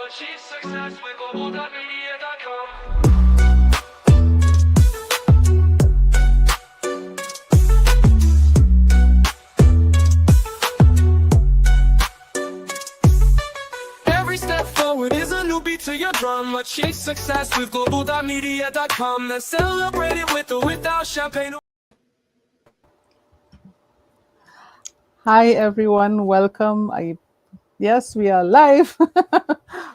achieve success with Global.Media.com. Every step forward is a new beat to your drum. Achieve success with Global.Media.com. Let's celebrate it with or without champagne. Hi everyone, welcome. Yes, we are live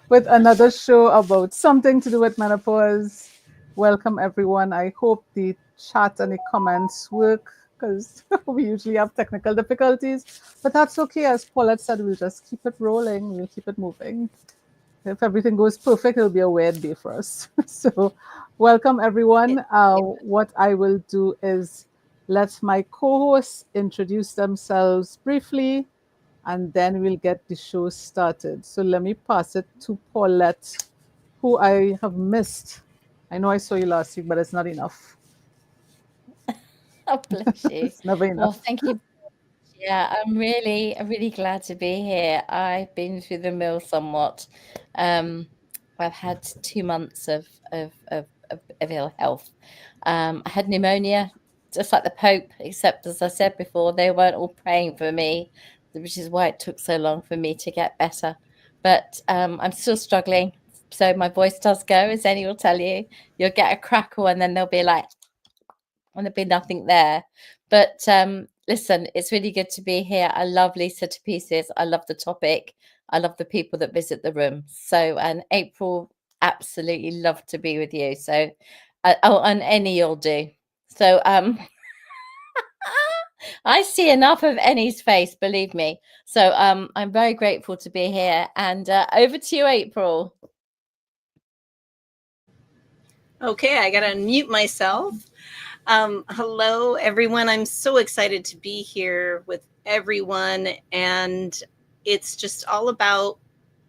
with another show about something to do with menopause. Welcome everyone. I hope the chat and the comments work because we usually have technical difficulties, but that's okay. As Paulette said, we'll just keep it rolling. We'll keep it moving. If everything goes perfect, it'll be a weird day for us. So welcome everyone. What I will do is let my co-hosts introduce themselves briefly, and then we'll get the show started. So let me pass it to Paulette, who I have missed. I know I saw you last week, but it's not enough. Oh, bless you. It's never enough. Well, thank you. Yeah, I'm really glad to be here. I've been through the mill somewhat. I've had 2 months of ill health. I had pneumonia, just like the Pope, except as I said before, they weren't all praying for me, which is why it took so long for me to get better. But I'm still struggling. So my voice does go, as Annie will tell you. You'll get a crackle and then there'll be like, and there'll be nothing there. But listen, it's really good to be here. I love Lisa to pieces. I love the topic. I love the people that visit the room. So, and April, absolutely love to be with you. So, and any you'll do. So, I see enough of Annie's face, believe me. So, I'm very grateful to be here. And over to you, April. Okay, I gotta unmute myself. Hello, everyone. I'm so excited to be here with everyone. And it's just all about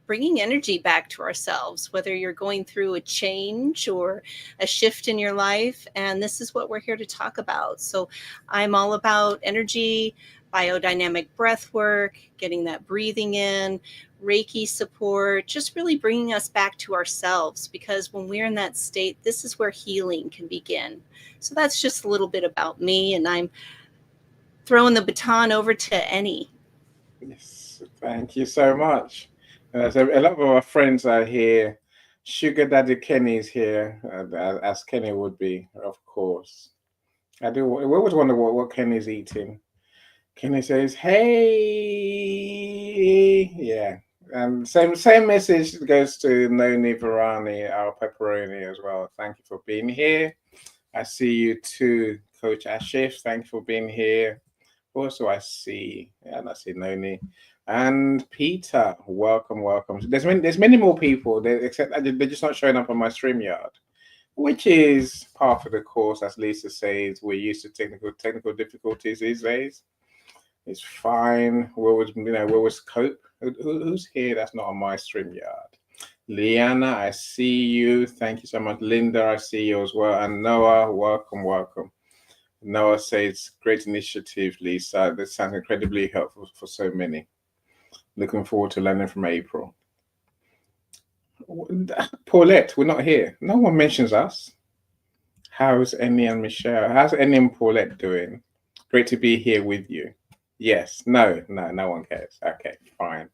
bringing energy back to ourselves, whether you're going through a change or a shift in your life. And this is what we're here to talk about. So I'm all about energy, biodynamic breath work, getting that breathing in, Reiki support, just really bringing us back to ourselves, because when we're in that state, this is where healing can begin. So that's just a little bit about me, and I'm throwing the baton over to Annie. Yes, thank you so much. So a lot of our friends are here. Sugar Daddy Kenny's here, as Kenny would be, of course. I do. We always wonder what Kenny's eating. Kenny says, "Hey, yeah." And same message goes to Noni Varani, our pepperoni as well. Thank you for being here. I see you too, Coach Ashif. Thank you for being here. Also, I see Noni and Peter. Welcome. There's many more people, except they're just not showing up on my StreamYard, which is part of the course. As Lisa says, we're used to technical difficulties these days. It's fine. We always cope. Who's here that's not on my StreamYard? Liana, I see you. Thank you so much. Linda, I see you as well. And Noah, welcome. Noah says, great initiative, Lisa. This sounds incredibly helpful for so many. Looking forward to learning from April. Paulette, we're not here. No one mentions us. How's Annie and Michelle? How's Annie and Paulette doing? Great to be here with you. Yes, no one cares. Okay, fine.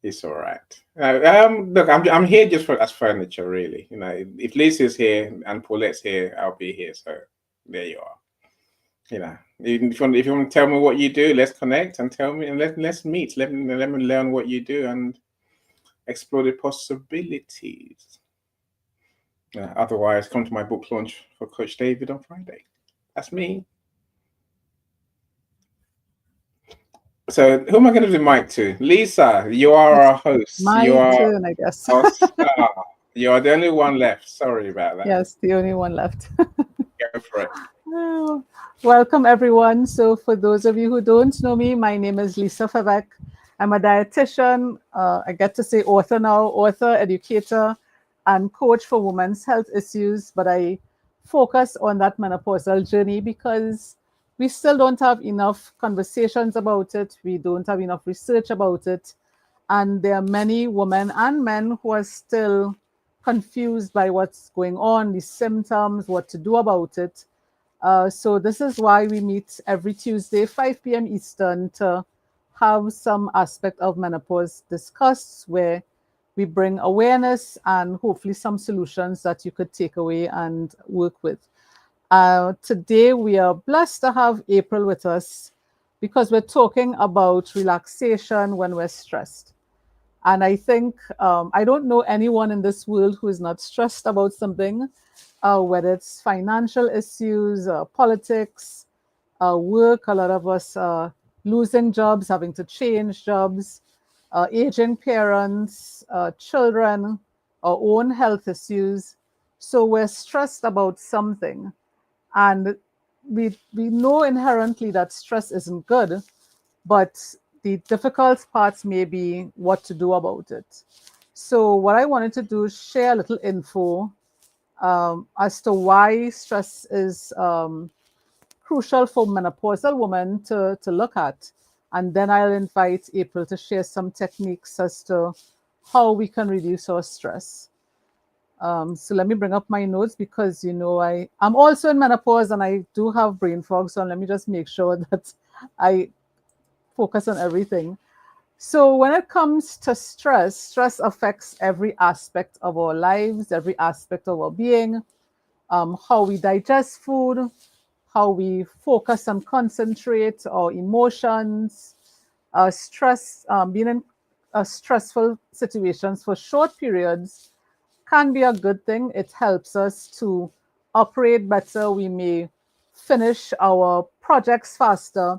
It's all right. Look, I'm here just as furniture, really. If Lisa's here and Paulette's here, I'll be here. So there you are. If you want to tell me what you do, let's connect and tell me, and let's meet. Let me learn what you do and explore the possibilities. Otherwise, come to my book launch for Coach David on Friday. That's me. So who am I going to do the mic to? Lisa, you are our host. My turn, I guess. You are the only one left. Sorry about that. Yes, the only one left. Go for it. Oh, welcome, everyone. So for those of you who don't know me, my name is Lisa Favec. I'm a dietitian. I get to say author now, author, educator, and coach for women's health issues. But I focus on that menopausal journey because we still don't have enough conversations about it. We don't have enough research about it. And there are many women and men who are still confused by what's going on, the symptoms, what to do about it. So this is why we meet every Tuesday, 5 p.m. Eastern, to have some aspect of menopause discussed, where we bring awareness and hopefully some solutions that you could take away and work with. Today, we are blessed to have April with us because we're talking about relaxation when we're stressed. And I think I don't know anyone in this world who is not stressed about something, whether it's financial issues, politics, work. A lot of us losing jobs, having to change jobs, aging parents, children, our own health issues. So we're stressed about something. And we know inherently that stress isn't good, but the difficult parts may be what to do about it. So what I wanted to do is share a little info as to why stress is crucial for menopausal women to look at. And then I'll invite April to share some techniques as to how we can reduce our stress. So let me bring up my notes because, I'm also in menopause and I do have brain fog. So let me just make sure that I focus on everything. So when it comes to stress, stress affects every aspect of our lives, every aspect of our being, how we digest food, how we focus and concentrate, our emotions, stress, being in stressful situations for short periods can be a good thing. It helps us to operate better. We may finish our projects faster.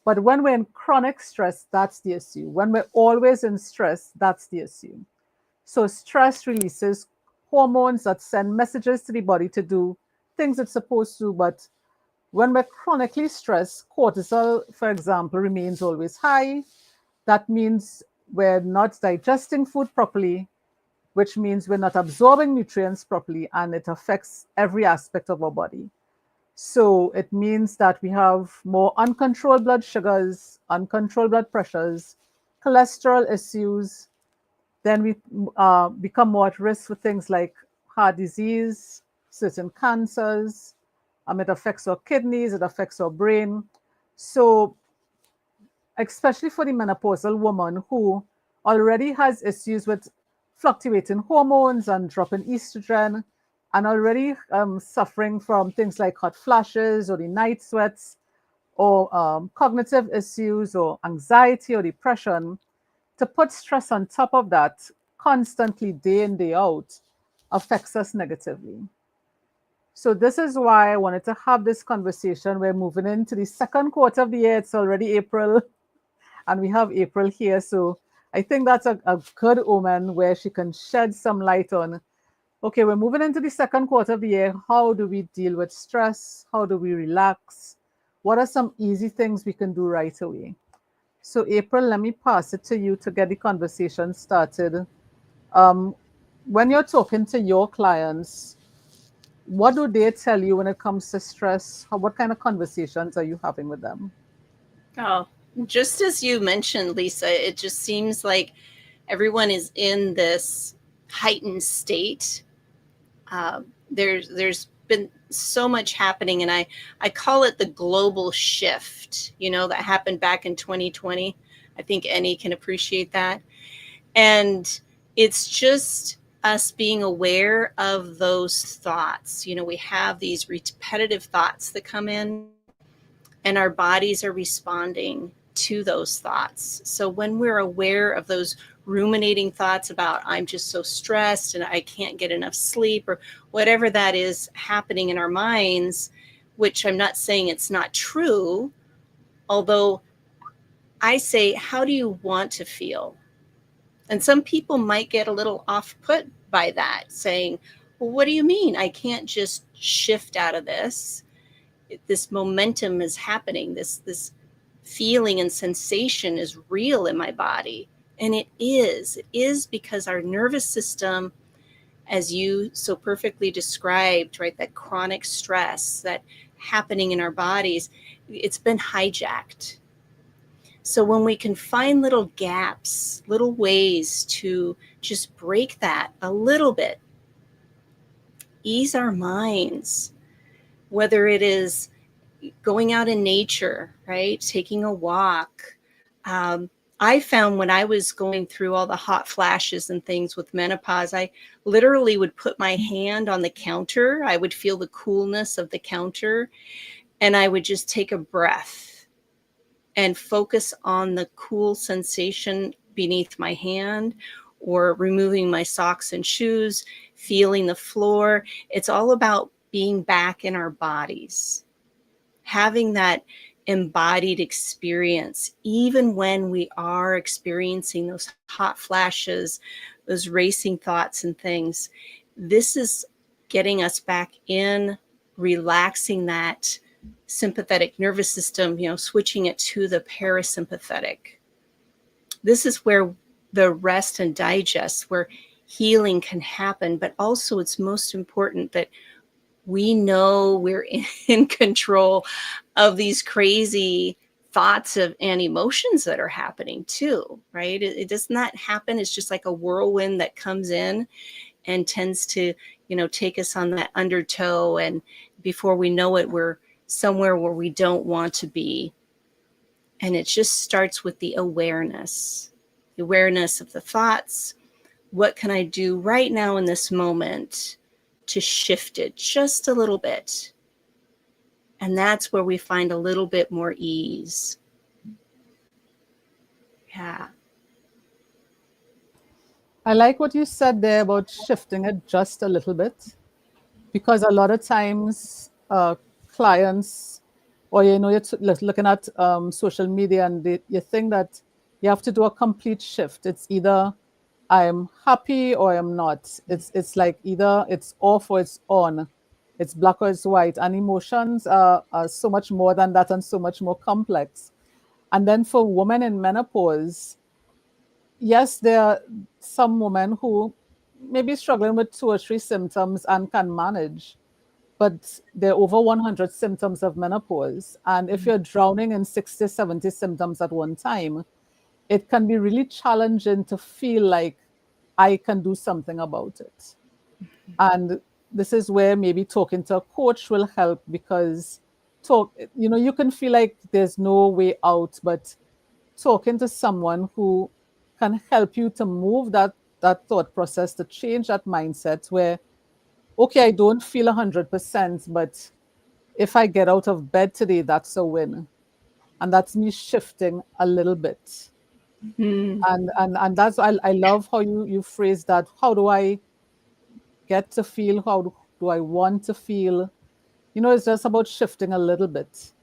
But when we're in chronic stress, that's the issue. When we're always in stress, that's the issue. So stress releases hormones that send messages to the body to do things it's supposed to. But when we're chronically stressed, cortisol, for example, remains always high. That means we're not digesting food properly, which means we're not absorbing nutrients properly, and it affects every aspect of our body. So it means that we have more uncontrolled blood sugars, uncontrolled blood pressures, cholesterol issues. Then we become more at risk for things like heart disease, certain cancers. It affects our kidneys, it affects our brain. So especially for the menopausal woman who already has issues with fluctuating hormones and dropping estrogen, and already suffering from things like hot flashes or the night sweats, or cognitive issues or anxiety or depression, to put stress on top of that constantly, day in, day out, affects us negatively. So this is why I wanted to have this conversation. We're moving into the second quarter of the year. It's already April, and we have April here. So I think that's a good omen where she can shed some light on, okay, we're moving into the second quarter of the year. How do we deal with stress? How do we relax? What are some easy things we can do right away? So April, let me pass it to you to get the conversation started. When you're talking to your clients, what do they tell you when it comes to stress? What kind of conversations are you having with them? Oh, just as you mentioned, Lisa, it just seems like everyone is in this heightened state. There's been so much happening, and I call it the global shift, that happened back in 2020. I think any can appreciate that. And it's just us being aware of those thoughts. We have these repetitive thoughts that come in, and our bodies are responding to those thoughts. So when we're aware of those ruminating thoughts about, I'm just so stressed and I can't get enough sleep, or whatever that is happening in our minds, which I'm not saying it's not true, although I say, how do you want to feel? And some people might get a little off put by that, saying, well, what do you mean? I can't just shift out of this. This momentum is happening. This feeling and sensation is real in my body. And it is. It is because our nervous system, as you so perfectly described, right, that chronic stress that happening in our bodies, it's been hijacked. So when we can find little gaps, little ways to just break that a little bit, ease our minds, whether it is going out in nature, right? Taking a walk. I found when I was going through all the hot flashes and things with menopause, I literally would put my hand on the counter. I would feel the coolness of the counter, and I would just take a breath and focus on the cool sensation beneath my hand, or removing my socks and shoes, feeling the floor. It's all about being back in our bodies, having that embodied experience, even when we are experiencing those hot flashes, those racing thoughts and things. This is getting us back in, relaxing that sympathetic nervous system, switching it to the parasympathetic. This is where the rest and digest, where healing can happen, but also it's most important that we know we're in control of these crazy thoughts and emotions that are happening too, right? It does not happen. It's just like a whirlwind that comes in and tends to, take us on that undertow. And before we know it, we're somewhere where we don't want to be. And it just starts with the awareness of the thoughts. What can I do right now in this moment to shift it just a little bit? And that's where we find a little bit more ease. Yeah. I like what you said there about shifting it just a little bit, because a lot of times clients, or you're looking at social media, and you think that you have to do a complete shift. It's either I'm happy or I'm not. It's like either it's off or it's on. It's black or it's white. And emotions are so much more than that, and so much more complex. And then for women in menopause, yes, there are some women who may be struggling with 2 or 3 symptoms and can manage, but there are over 100 symptoms of menopause. And if you're drowning in 60, 70 symptoms at one time, it can be really challenging to feel like I can do something about it. And this is where maybe talking to a coach will help, because you can feel like there's no way out, but talking to someone who can help you to move that thought process, to change that mindset where, okay, I don't feel 100%, but if I get out of bed today, that's a win. And that's me shifting a little bit. And that's, I love how you phrase that. How do I get to feel? How do I want to feel? It's just about shifting a little bit.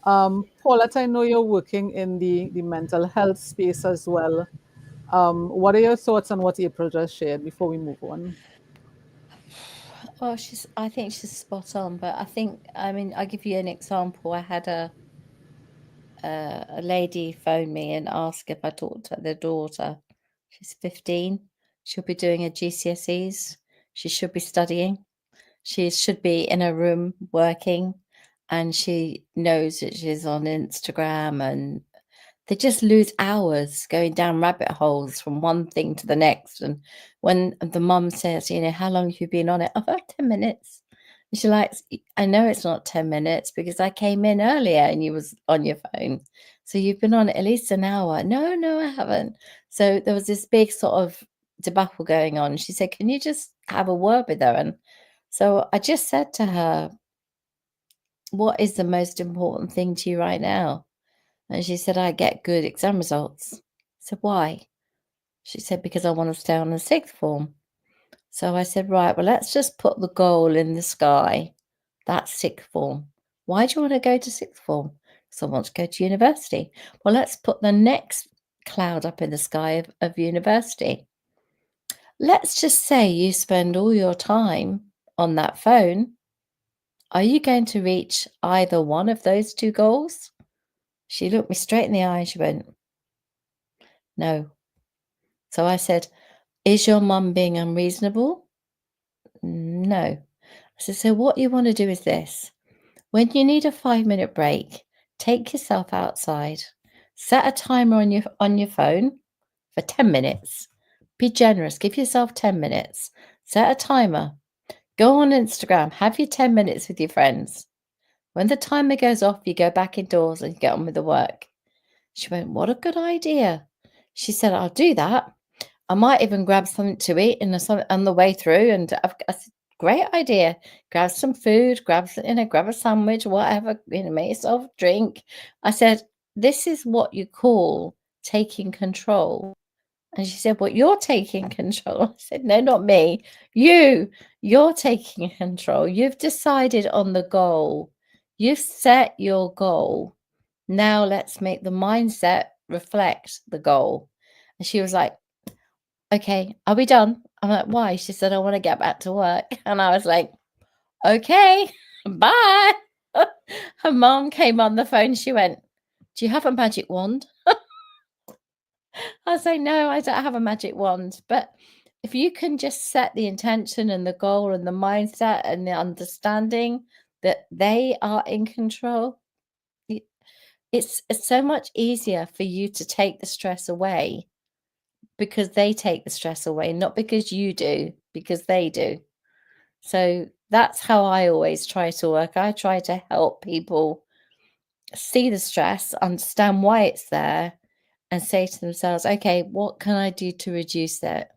Paulette, I know you're working in the mental health space as well. What are your thoughts on what April just shared before we move on? Oh, I think she's spot on. But I'll give you an example. I had a lady phone me and ask if I talked to their daughter. She's 15. She'll be doing her GCSEs. She should be studying. She should be in a room working, and she knows that she's on Instagram, and they just lose hours going down rabbit holes from one thing to the next. And when the mum says, how long have you been on it? About 10 minutes. And she's like, I know it's not 10 minutes because I came in earlier and you was on your phone. So you've been on it at least an hour. No, I haven't. So there was this big sort of debacle going on. She said, can you just have a word with her? And so I just said to her, what is the most important thing to you right now? And she said, I get good exam results. I said, why? She said, because I want to stay on the 6th form. So I said, right, well, let's just put the goal in the sky. That's 6th form. Why do you want to go to 6th form? Because I want to go to university. Well, let's put the next cloud up in the sky of university. Let's just say you spend all your time on that phone. Are you going to reach either one of those 2 goals? She looked me straight in the eye and she went, no. So I said, is your mum being unreasonable? No. I said, so what you want to do is this. When you need a 5-minute break, take yourself outside, Set a timer on your phone for 10 minutes. Be generous. Give yourself 10 minutes. Set a timer. Go on Instagram. Have your 10 minutes with your friends. When the timer goes off, you go back indoors and you get on with the work. She went, what a good idea. She said, I'll do that. I might even grab something to eat on the way through. And I said, great idea. Grab some food, grab a sandwich, whatever, make yourself a drink. I said, this is what you call taking control. And she said, well, you're taking control. I said, no, not me. You're taking control. You've decided on the goal. You've set your goal. Now let's make the mindset reflect the goal. And she was like, okay, are we done? I'm like, why? She said, I want to get back to work. And I was like, okay, bye. Her mom came on the phone. She went, do you have a magic wand? I was like, no, I don't have a magic wand. But if you can just set the intention and the goal and the mindset and the understanding that they are in control, it's so much easier for you to take the stress away because they take the stress away, not because you do, because they do. So that's how I always try to work. I try to help people see the stress, understand why it's there, and say to themselves, okay, what can I do to reduce it?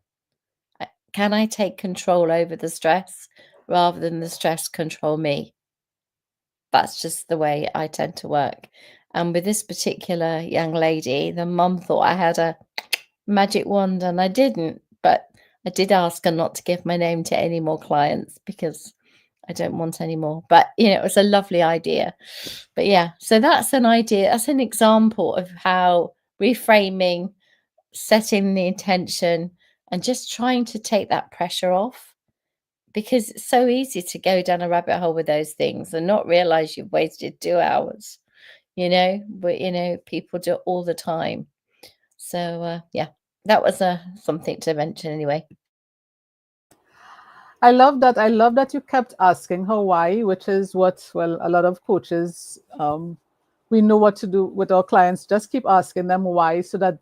Can I take control over the stress rather than the stress control me? That's just the way I tend to work. And with this particular young lady, the mum thought I had a magic wand and I didn't, but I did ask her not to give my name to any more clients because I don't want any more. But, it was a lovely idea. But yeah, so that's an idea. That's an example of how reframing, setting the intention, and just trying to take that pressure off, because it's so easy to go down a rabbit hole with those things and not realize you've wasted 2 hours, but people do it all the time. So yeah, that was something to mention anyway. I love that. I love that you kept asking her why, which is what, well, a lot of coaches, we know what to do with our clients. Just keep asking them why so that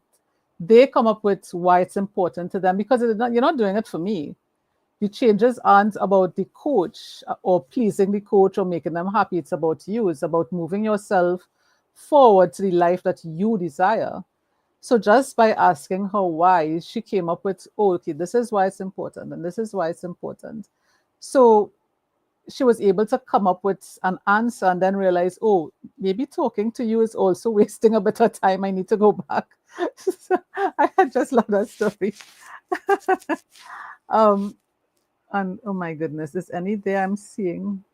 they come up with why it's important to them, because you're not doing it for me. The changes aren't about the coach or pleasing the coach or making them happy. It's about you. It's about moving yourself forward to the life that you desire. So just by asking her why, she came up with, oh, okay, this is why it's important and this is why it's important. So she was able to come up with an answer and then realize, oh, maybe talking to you is also wasting a bit of time. I need to go back. So I just love that story. And oh my goodness, is any there I'm seeing?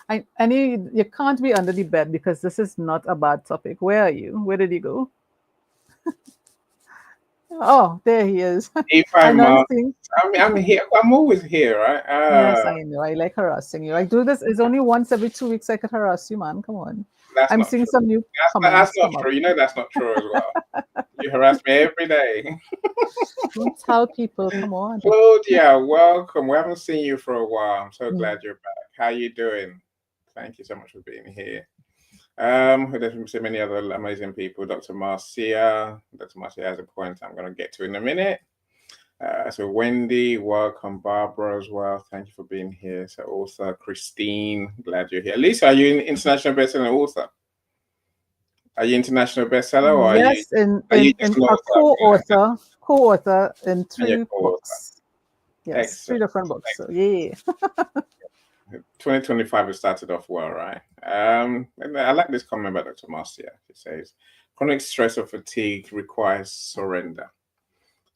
You can't be under the bed because this is not a bad topic. Where are you? Where did he go? Oh, there he is. If I'm here. I'm always here, right? Yes, I know. I like harassing you. I do this. It's only once every 2 weeks I could harass you, man. Come on. I'm seeing some new comments. That's not true. That's not true as well. You harass me every day. Don't tell people. Come on. Claudia, welcome. We haven't seen you for a while. I'm so glad you're back. How you doing? Thank you so much for being here. There's so many other amazing people. Dr. Marcia has a point I'm going to get to in a minute. So Wendy, welcome. Barbara as well. Thank you for being here. So author Christine, glad you're here. Lisa, are you an international bestseller author? Are you international bestseller or yes, are you in a co-author in 3 books. Yes, excellent. 3 different books. Excellent. So yeah. 2025 has started off well, right? And I like this comment by Dr. Marcia. She says, chronic stress or fatigue requires surrender.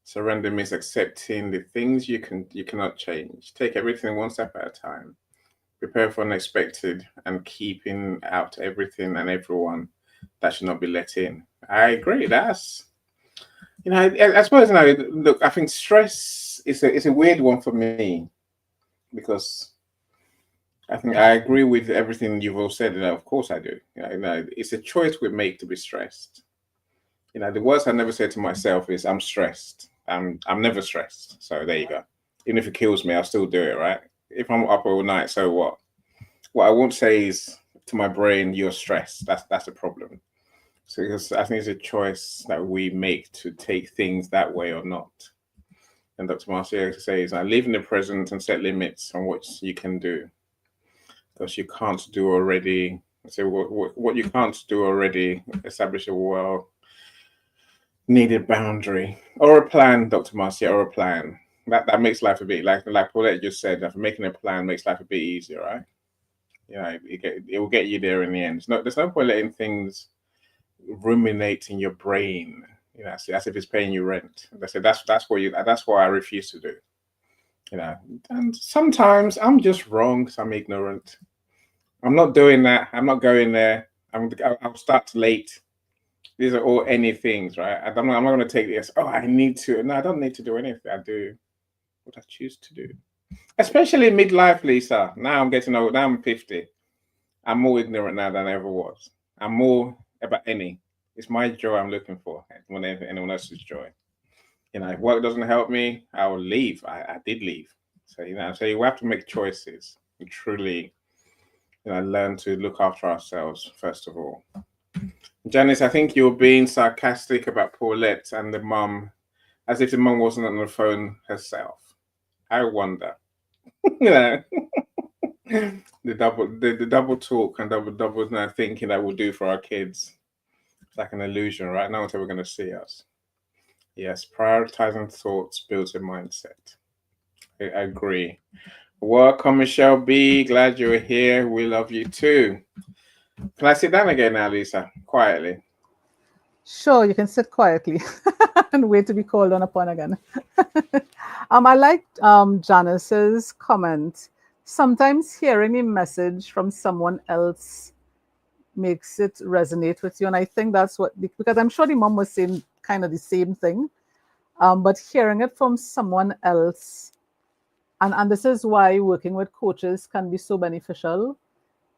Surrender means accepting the things you cannot change. Take everything one step at a time. Prepare for unexpected and keeping out everything and everyone that should not be let in. I agree. That's, I suppose, look, I think stress is a weird one for me because I think I agree with everything you've all said. Of course I do. It's a choice we make to be stressed. The words I never say to myself is I'm stressed. I'm never stressed. So there you go. Even if it kills me, I'll still do it, right? If I'm up all night, so what? What I won't say is to my brain, you're stressed. That's a problem. So because I think it's a choice that we make to take things that way or not. And Dr. Marcia says, live in the present and set limits on what you can do. Because you can't do already, so what you can't do already, establish a well-needed boundary or a plan, Dr. Marcia, or a plan. That makes life a bit, like Paulette just said, that making a plan makes life a bit easier, right? It will get you there in the end. There's no point letting things ruminate in your brain, as if it's paying you rent. That's what I refuse to do. And sometimes I'm just wrong because I'm ignorant. I'm not doing that. I'm not going there. I'll start late. These are all any things, right? I'm not going to take this. Oh, I need to. No, I don't need to do anything. I do what I choose to do. Especially midlife, Lisa. Now I'm getting old. Now I'm 50. I'm more ignorant now than I ever was. I'm more about any. It's my joy I'm looking for more than anyone else's joy. If work doesn't help me, I will leave. I did leave. So, so you have to make choices and truly, learn to look after ourselves, first of all. Janice, I think you're being sarcastic about Paulette and the mum, as if the mum wasn't on the phone herself. I wonder. The double talk and double thinking that we'll do for our kids. It's like an illusion, right? No one's ever going to see us. Yes, prioritizing thoughts builds a mindset. I agree. Welcome, Michelle B. Glad you're here. We love you too. Can I sit down again now, Lisa? Quietly. Sure, you can sit quietly and wait to be called on upon again. I liked Janice's comment. Sometimes hearing a message from someone else makes it resonate with you. And I think that's because I'm sure the mom was saying kind of the same thing. But hearing it from someone else, and this is why working with coaches can be so beneficial,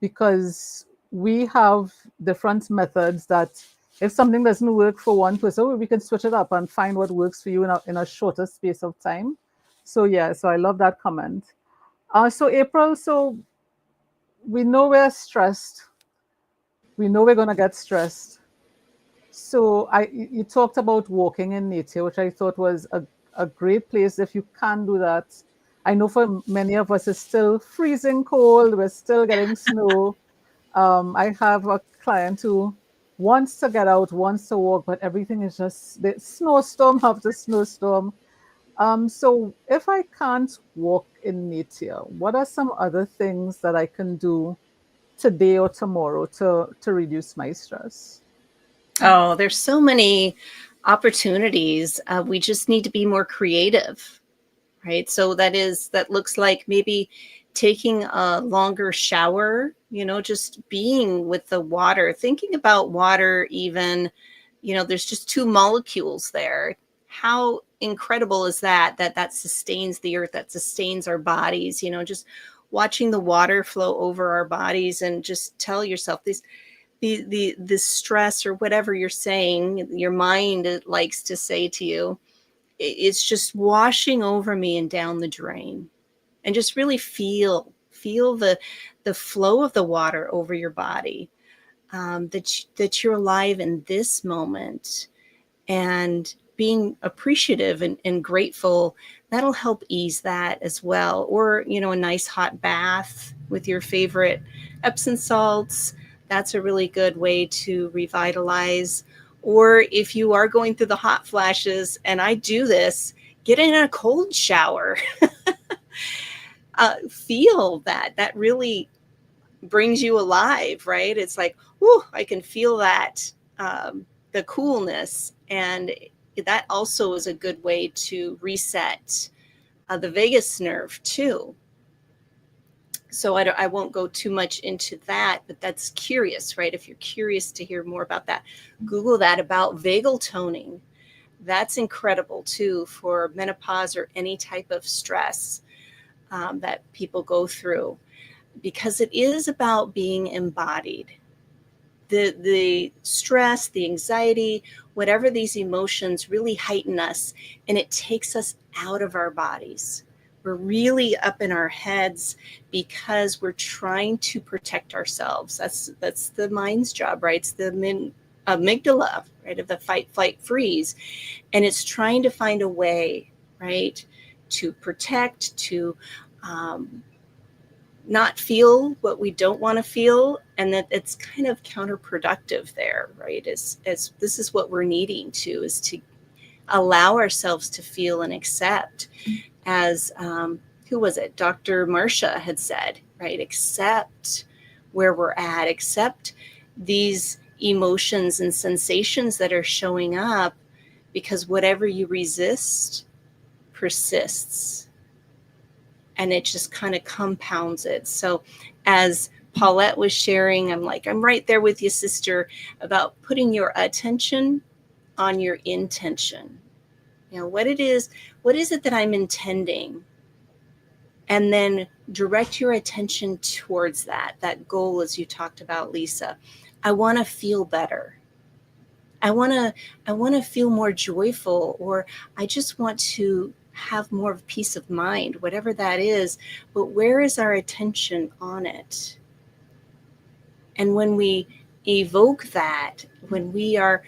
because we have different methods that if something doesn't work for one person, we can switch it up and find what works for you in a shorter space of time. So yeah, so I love that comment. So April, so we know we're stressed. We know we're going to get stressed. So you talked about walking in nature, which I thought was a great place if you can do that. I know for many of us it's still freezing cold. We're still getting snow. I have a client who wants to get out, wants to walk, but everything is just the snowstorm after snowstorm. So if I can't walk in nature, what are some other things that I can do today or tomorrow to reduce my stress? Oh, there's so many opportunities. We just need to be more creative, right? So that looks like maybe taking a longer shower, just being with the water, thinking about water even, there's just two molecules there. How incredible is that sustains the earth, that sustains our bodies, just watching the water flow over our bodies, and just tell yourself the stress or whatever you're saying, your mind likes to say to you, it's just washing over me and down the drain. And just really feel the flow of the water over your body, that you're alive in this moment, and being appreciative and grateful. That'll help ease that as well. Or, a nice hot bath with your favorite Epsom salts. That's a really good way to revitalize. Or if you are going through the hot flashes, and I do this, get in a cold shower. Feel that really brings you alive, right? It's like, whoo, I can feel that, the coolness. And that also is a good way to reset the vagus nerve too. So I won't go too much into that, but that's curious, right? If you're curious to hear more about that, Google that about vagal toning. That's incredible too for menopause or any type of stress that people go through, because it is about being embodied. The stress, the anxiety, whatever these emotions really heighten us, and it takes us out of our bodies. We're really up in our heads because we're trying to protect ourselves. That's the mind's job, right? It's the amygdala, right, of the fight, flight, freeze. And it's trying to find a way, right, to protect, to not feel what we don't want to feel, and that it's kind of counterproductive there, right? As this is what we're needing to, is to allow ourselves to feel and accept, as who was it? Dr. Marcia had said, right? Accept where we're at, accept these emotions and sensations that are showing up, because whatever you resist persists, and it just kind of compounds it. So as Paulette was sharing, I'm right there with you, sister, about putting your attention on your intention. What is it that I'm intending? And then direct your attention towards that goal, as you talked about, Lisa. I want to feel better. I want to feel more joyful, or I just want to have more of peace of mind, whatever that is. But where is our attention on it? And when we evoke that, when we are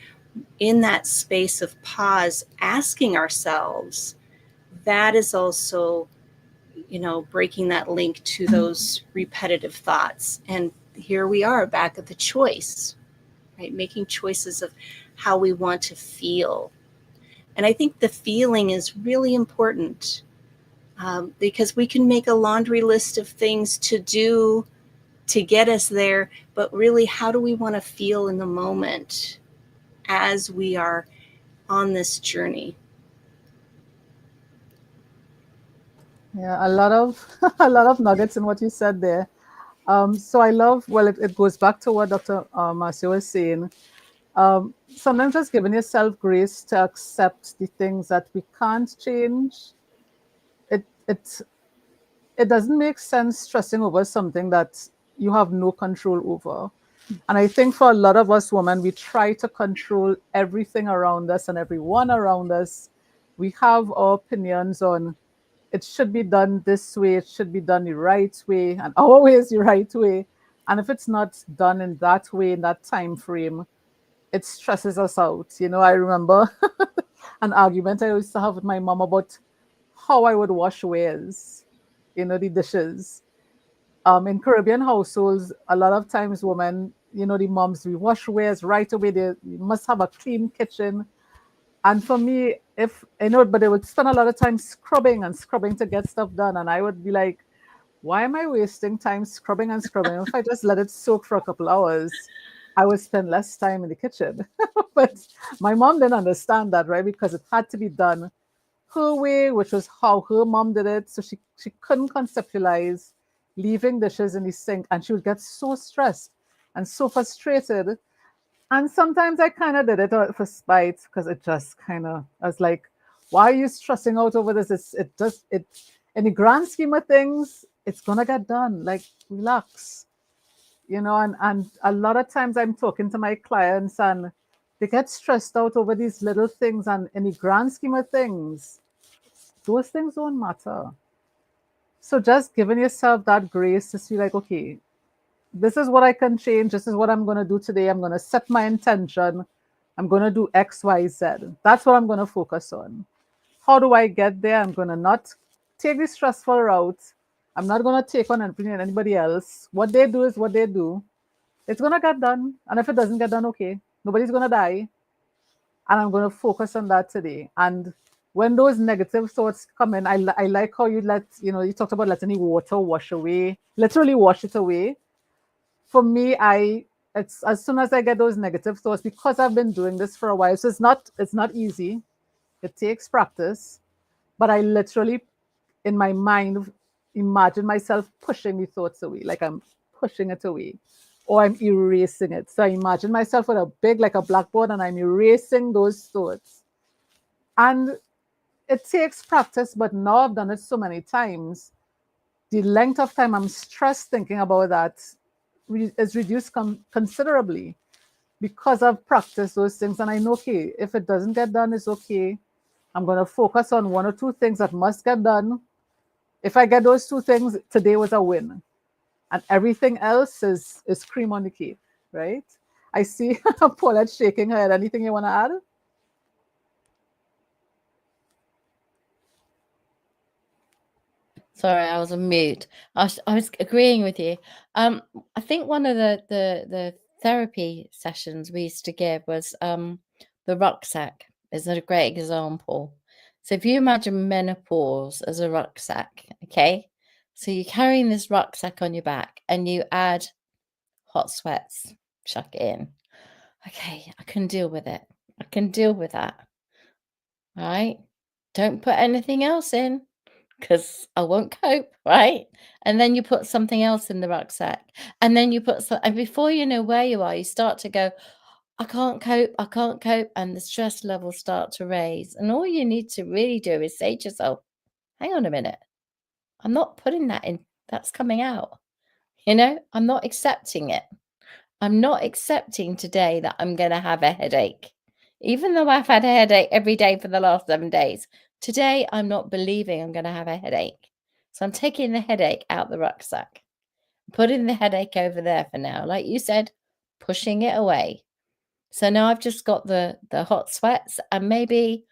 in that space of pause, asking ourselves, that is also, breaking that link to those repetitive thoughts. And here we are back at the choice, right? Making choices of how we want to feel. And I think the feeling is really important, because we can make a laundry list of things to do to get us there, but really, how do we want to feel in the moment as we are on this journey? Yeah, a lot of a lot of nuggets in what you said there. So I love, well, it goes back to what Dr. Marcia was saying. Sometimes just giving yourself grace to accept the things that we can't change. It doesn't make sense stressing over something that you have no control over. And I think for a lot of us women, we try to control everything around us and everyone around us. We have our opinions on it should be done this way, it should be done the right way, and our way is the right way. And if it's not done in that way, in that time frame, it stresses us out. I remember an argument I used to have with my mom about how I would wash wares, the dishes. In Caribbean households, a lot of times women, the moms, we wash wares right away. They must have a clean kitchen. And for me, but they would spend a lot of time scrubbing and scrubbing to get stuff done. And I would be like, why am I wasting time scrubbing and scrubbing? If I just let it soak for a couple hours, I would spend less time in the kitchen. But my mom didn't understand that, right? Because it had to be done her way, which was how her mom did it. So she couldn't conceptualize leaving dishes in the sink, and she would get so stressed and so frustrated. And sometimes I kind of did it for spite, because it just kind of, I was like, why are you stressing out over this? In the grand scheme of things, it's going to get done. Like, relax, and a lot of times I'm talking to my clients and they get stressed out over these little things. And in the grand scheme of things, those things don't matter. So just giving yourself that grace to see, like, okay, this is what I can change. This is what I'm going to do today. I'm going to set my intention. I'm going to do X, Y, Z. That's what I'm going to focus on. How do I get there? I'm going to not take the stressful route. I'm not going to take on anybody else. What they do is what they do. It's going to get done. And if it doesn't get done, okay, nobody's going to die. And I'm going to focus on that today. And when those negative thoughts come in, I like how you you talked about letting the water wash away, literally wash it away. For me, it's as soon as I get those negative thoughts, because I've been doing this for a while, so it's not easy. It takes practice, but I literally, in my mind, imagine myself pushing the thoughts away, like I'm pushing it away, or I'm erasing it. So I imagine myself with like a blackboard, and I'm erasing those thoughts. And it takes practice, but now I've done it so many times. The length of time I'm stressed thinking about that is reduced considerably, because I've practiced those things. And I know, okay, if it doesn't get done, it's okay. I'm going to focus on one or two things that must get done. If I get those two things, today was a win. And everything else is cream on the cake, right? I see Paulette shaking her head. Anything you want to add? Sorry, I was on mute. I was agreeing with you. I think one of the therapy sessions we used to give was the rucksack is a great example. So if you imagine menopause as a rucksack, okay? So you're carrying this rucksack on your back and you add hot sweats, chuck it in. Okay, I can deal with it. I can deal with that. Right? Don't put anything else in because I won't cope, right? And then you put something else in the rucksack. And then you put and before you know where you are, you start to go, I can't cope, I can't cope. And the stress levels start to raise. And all you need to really do is say to yourself, hang on a minute. I'm not putting that in. That's coming out. I'm not accepting it. I'm not accepting today that I'm going to have a headache. Even though I've had a headache every day for the last 7 days, today I'm not believing I'm going to have a headache. So I'm taking the headache out the rucksack, putting the headache over there for now. Like you said, pushing it away. So now I've just got the hot sweats and maybe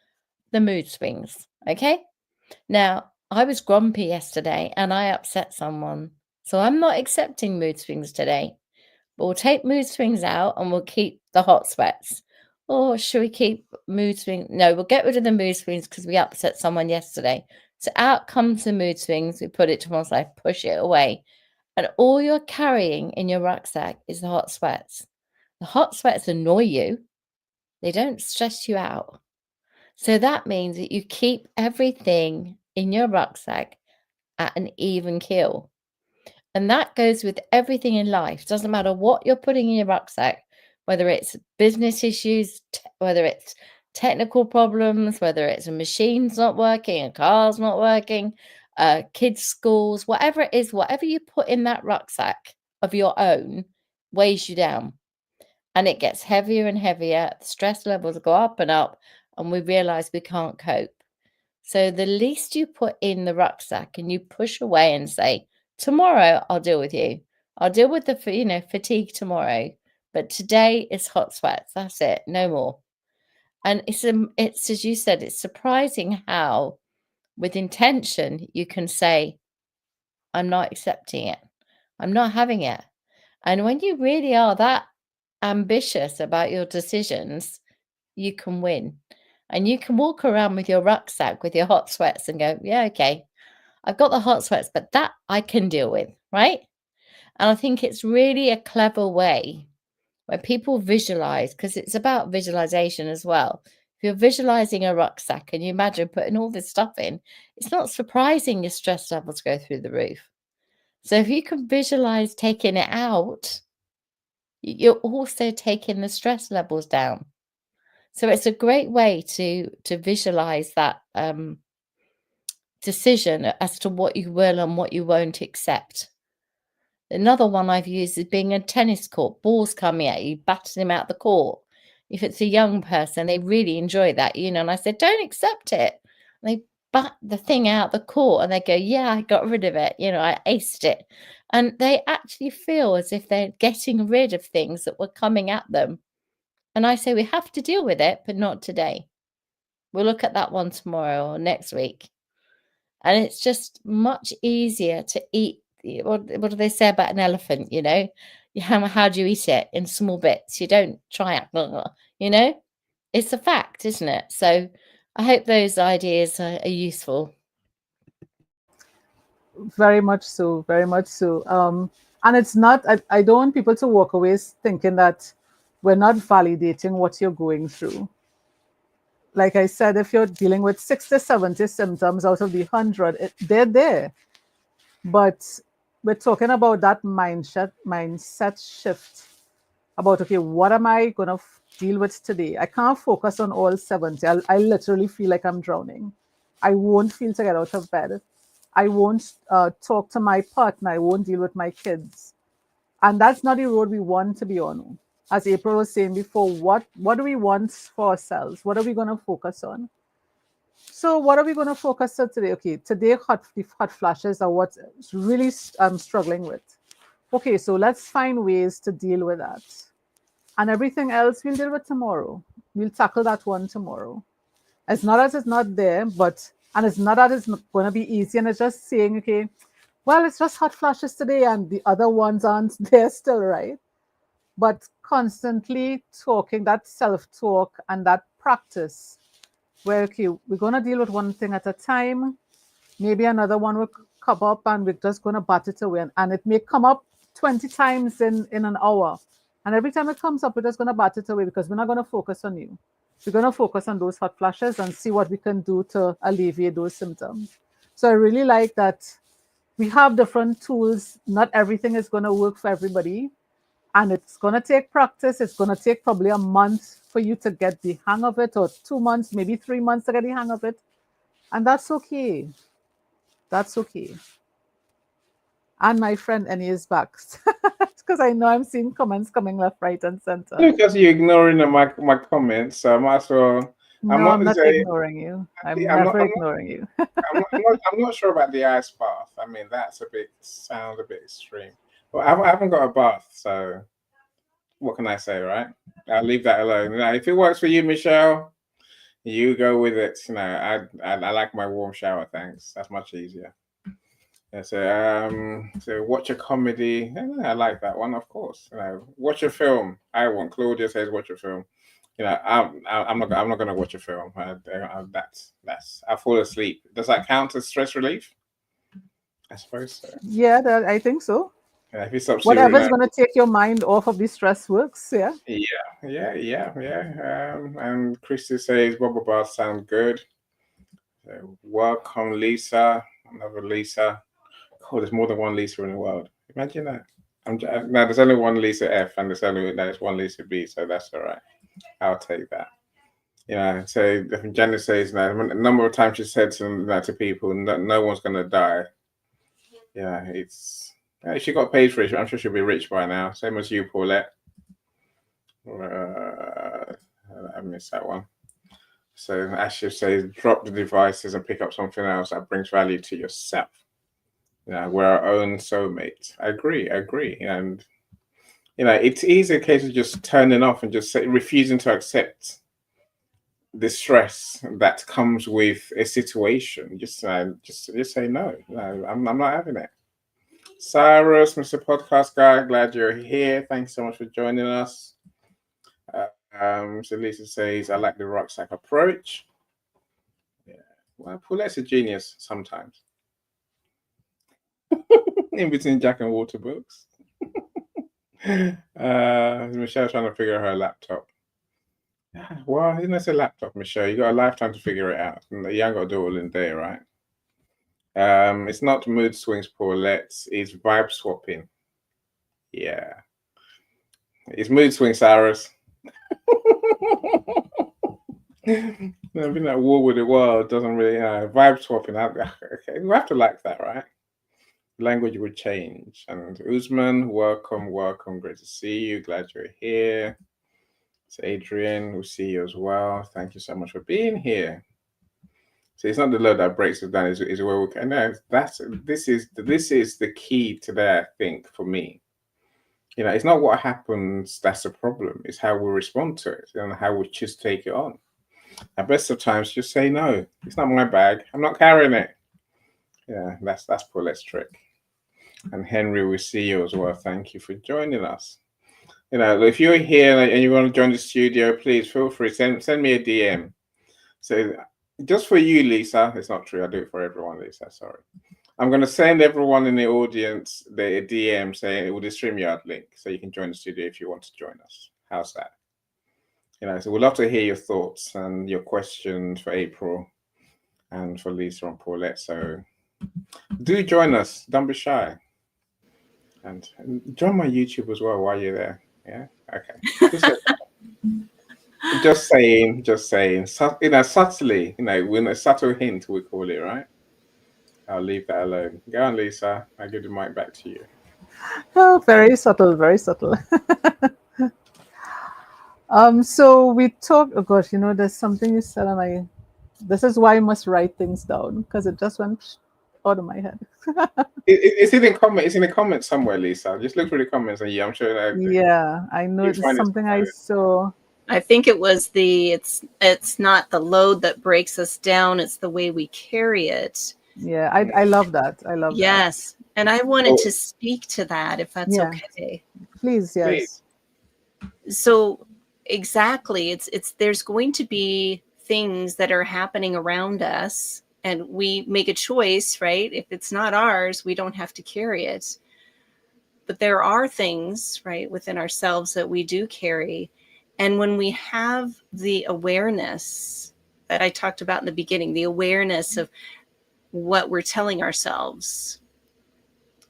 the mood swings. Okay. Now I was grumpy yesterday and I upset someone. So I'm not accepting mood swings today. But we'll take mood swings out and we'll keep the hot sweats. Or should we keep mood swings? No, we'll get rid of the mood swings because we upset someone yesterday. So out comes the mood swings. We put it to one side, push it away. And all you're carrying in your rucksack is the hot sweats. The hot sweats annoy you. They don't stress you out. So that means that you keep everything in your rucksack at an even keel. And that goes with everything in life. Doesn't matter what you're putting in your rucksack, whether it's business issues, whether it's technical problems, whether it's a machine's not working, a car's not working, kids' schools, whatever it is, whatever you put in that rucksack of your own weighs you down. And it gets heavier and heavier. The stress levels go up and up, and we realize we can't cope. So the least you put in the rucksack and you push away and say, tomorrow I'll deal with you. I'll deal with the fatigue tomorrow, but today is hot sweats. That's it, no more. And it's as you said, it's surprising how with intention you can say, I'm not accepting it. I'm not having it. And when you really are that ambitious about your decisions, you can win. And you can walk around with your rucksack with your hot sweats and go, yeah, okay, I've got the hot sweats, but that I can deal with, right? And I think it's really a clever way where people visualize, because it's about visualization as well. If you're visualizing a rucksack and you imagine putting all this stuff in, it's not surprising your stress levels go through the roof. So if you can visualize taking it out, you're also taking the stress levels down. So it's a great way to visualize that decision as to what you will and what you won't accept. Another one I've used is being a tennis court, balls coming at you, batting them out the court. If it's a young person, they really enjoy that, and I said, don't accept it. And they bat the thing out the court and they go, yeah, I got rid of it. I aced it. And they actually feel as if they're getting rid of things that were coming at them. And I say, we have to deal with it, but not today. We'll look at that one tomorrow or next week. And it's just much easier to eat. What do they say about an elephant? How do you eat it? In small bits. You don't try it. It's a fact, isn't it? So I hope those ideas are useful. Very much so, very much so. And it's not, I don't want people to walk away thinking that we're not validating what you're going through. Like I said, if you're dealing with 60, 70 symptoms out of the 100, they're there. But we're talking about that mindset shift about, okay, what am I going to deal with today? I can't focus on all 70. I literally feel like I'm drowning. I won't feel to get out of bed. I won't talk to my partner. I won't deal with my kids. And that's not the road we want to be on. As April was saying before, what do we want for ourselves? What are we going to focus on? So what are we going to focus on today? Okay, today the hot flashes are what really I'm struggling with. Okay, so let's find ways to deal with that. And everything else we'll deal with tomorrow. We'll tackle that one tomorrow. It's not as it's not there, and it's not that it's going to be easy. And it's just saying, okay, well, it's just hot flashes today, and the other ones aren't there still, right? But constantly talking, that self-talk and that practice, where okay, we're going to deal with one thing at a time. Maybe another one will come up, and we're just going to bat it away. And it may come up 20 times in an hour. And every time it comes up, we're just going to bat it away because we're not going to focus on you. We're going to focus on those hot flashes and see what we can do to alleviate those symptoms. So I really like that we have different tools. Not everything is going to work for everybody. And it's going to take practice. It's going to take probably a month for you to get the hang of it, or 2 months, maybe 3 months to get the hang of it. And that's okay. That's okay. And my friend Annie is back. Because I know I'm seeing comments coming left, right, and center. Because you're ignoring my comments, so I might as well. No, I'm not ignoring you. I'm never ignoring you. I'm not sure about the ice bath. I mean, sounds a bit extreme. Well, I haven't got a bath, so what can I say, right? I'll leave that alone. If it works for you, Michelle, you go with it. I like my warm shower, thanks. That's much easier. Yeah, so watch a comedy. I like that one, of course. Watch a film. Claudia says watch a film. I'm not going to watch a film. I fall asleep. Does that count as stress relief? I suppose so. Yeah, I think so. If it stops whatever's going to take your mind off of the stress works. Yeah. And Christy says bubble bath sound good. Welcome, Lisa. Another Lisa. Oh, there's more than one Lisa in the world. Imagine that. Now there's only one Lisa F, and there's one Lisa B, so that's all right. I'll take that. So Janice says a number of times she said to people, no one's gonna die. Yeah, she got paid for it. I'm sure she'll be rich by now. Same as you, Paulette. I missed that one. So Ashley says, drop the devices and pick up something else that brings value to yourself. We're our own soulmates. I agree. And it's easy a case of just turning off and just refusing to accept the stress that comes with a situation. Just say no. I'm not having it. Cyrus, Mr. Podcast Guy, glad you're here. Thanks so much for joining us. So Lisa says, I like the rucksack approach. Yeah. Well, Paulette's a genius sometimes. In between Jack and Water books. Michelle's trying to figure out her laptop. Well, isn't this a laptop, Michelle? You got a lifetime to figure it out. You ain't got to do it all in a day, right? It's not mood swings, Paulette. It's vibe swapping. Yeah. It's mood swing, Cyrus. Being at war with the world doesn't really vibe swapping. Okay, we have to like that, right? Language would change. And Usman, welcome. Great to see you. Glad you're here. So Adrian, we'll see you as well. Thank you so much for being here. So it's not the load that breaks us down, is where we can. No, this is the key to that, I think, for me. It's not what happens that's the problem. It's how we respond to it and how we choose to take it on. At best of times, just say no. It's not my bag. I'm not carrying it. Yeah, that's Paulette's trick. And Henry, we see you as well. Thank you for joining us. If you're here and you want to join the studio, please feel free. Send me a DM. So just for you, Lisa. It's not true. I do it for everyone, Lisa. Sorry. I'm going to send everyone in the audience a DM saying with the StreamYard link, so you can join the studio if you want to join us. How's that? So we'd love to hear your thoughts and your questions for April and for Lisa and Paulette. So do join us. Don't be shy. And join my YouTube as well while you're there. Yeah. Okay. Just saying. Subtly. With a subtle hint, we call it, right? I'll leave that alone. Go on, Lisa. I give the mic back to you. Oh, very subtle, very subtle. So we talked. Oh gosh, there's something you said, and this is why I must write things down because it just went. out of my head. It's in the comment. It's in the comments somewhere, Lisa. Just look for the comments, and yeah, I'm sure that Yeah, I know you'll it's find it something I somewhere. saw. I think it was it's not the load that breaks us down, it's the way we carry it. Yeah, I love that. I love that. Yes. And I wanted Oh, to speak to that, if that's Yeah, okay. please, please. yes. So exactly, it's there's going to be things that are happening around us, and we make a choice, right? If it's not ours, we don't have to carry it. But there are things, right, within ourselves that we do carry. And when we have the awareness that I talked about in the beginning, the awareness of what we're telling ourselves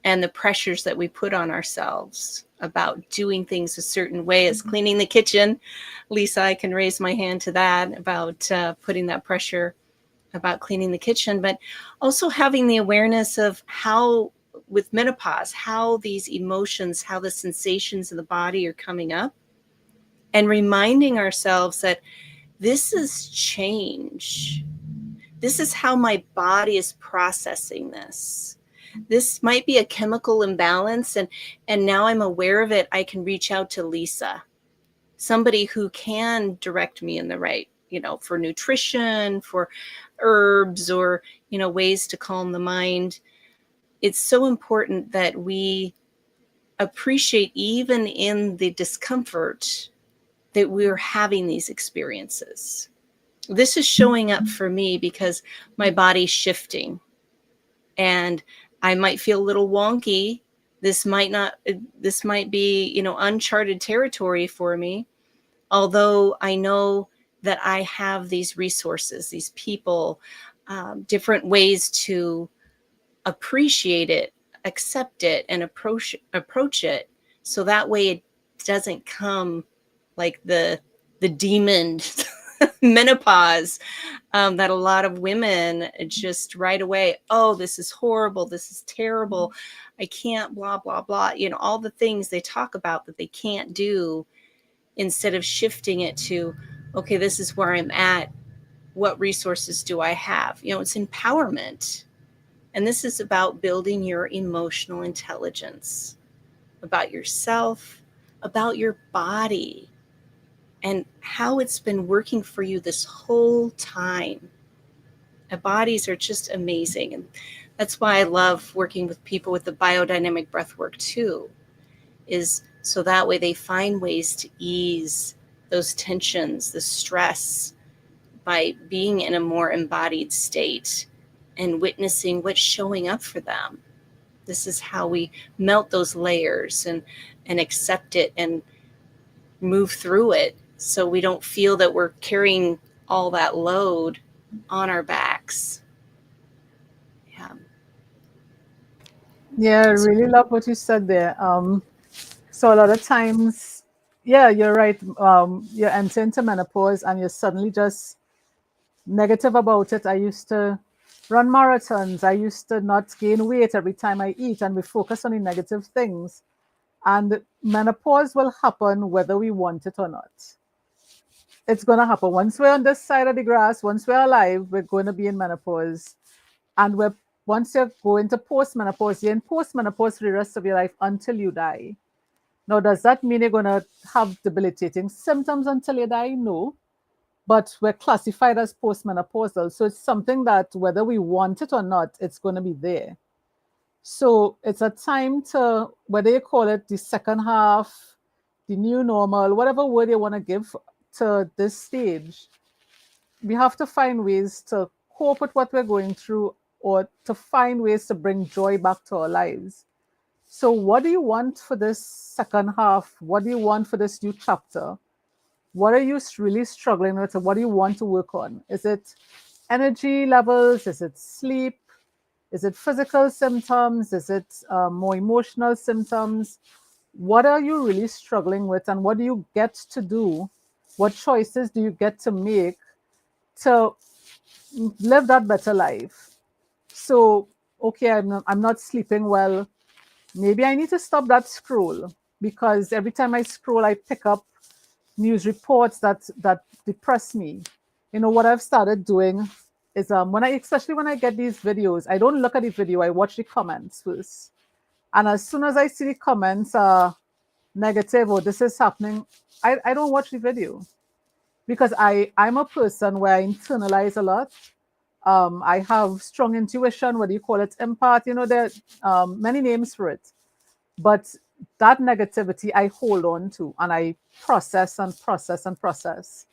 and the pressures that we put on ourselves about doing things a certain way, as cleaning the kitchen. Lisa, I can raise my hand to that, about putting that pressure about cleaning the kitchen, but also having the awareness of how, with menopause, how these emotions, how the sensations in the body are coming up, and reminding ourselves that this is change. This is how my body is processing this. This might be a chemical imbalance, and now I'm aware of it. I can reach out to Lisa, somebody who can direct me in the right, for nutrition, for herbs, or, ways to calm the mind. It's so important that we appreciate, even in the discomfort, that we're having these experiences. This is showing up for me because my body's shifting, and I might feel a little wonky. This might be, uncharted territory for me. Although I know that I have these resources, these people, different ways to appreciate it, accept it, and approach it. So that way it doesn't come like the demon menopause, that a lot of women just right away, oh, this is horrible, this is terrible, I can't, blah, blah, blah, all the things they talk about that they can't do, instead of shifting it to, okay, this is where I'm at. What resources do I have? It's empowerment. And this is about building your emotional intelligence, about yourself, about your body, and how it's been working for you this whole time. Our bodies are just amazing. And that's why I love working with people with the biodynamic breath work too, is so that way they find ways to ease those tensions, the stress, by being in a more embodied state and witnessing what's showing up for them. This is how we melt those layers and accept it and move through it, so we don't feel that we're carrying all that load on our backs. Yeah. Yeah, I really love what you said there. So a lot of times, yeah, you're right. You enter into menopause and you're suddenly just negative about it. I used to run marathons. I used to not gain weight every time I eat, and we focus on the negative things. And menopause will happen whether we want it or not. It's going to happen. Once we're on this side of the grass, once we're alive, we're going to be in menopause. And once you go into postmenopause, you're in postmenopause for the rest of your life until you die. Now, does that mean you're going to have debilitating symptoms until you die? No. But we're classified as postmenopausal. So it's something that whether we want it or not, it's going to be there. So it's a time to, whether you call it the second half, the new normal, whatever word you want to give to this stage, we have to find ways to cope with what we're going through, or to find ways to bring joy back to our lives. So what do you want for this second half? What do you want for this new chapter? What are you really struggling with? What do you want to work on? Is it energy levels? Is it sleep? Is it physical symptoms? Is it more emotional symptoms? What are you really struggling with? And what do you get to do? What choices do you get to make to live that better life? So, okay, I'm not sleeping well. Maybe I need to stop that scroll, because every time I scroll, I pick up news reports that depress me. What I've started doing is especially when I get these videos, I don't look at the video, I watch the comments first. And as soon as I see the comments negative or this is happening, I don't watch the video, because I'm a person where I internalize a lot. I have strong intuition, what do you call it, empath, there are many names for it. But that negativity I hold on to, and I process and process and process.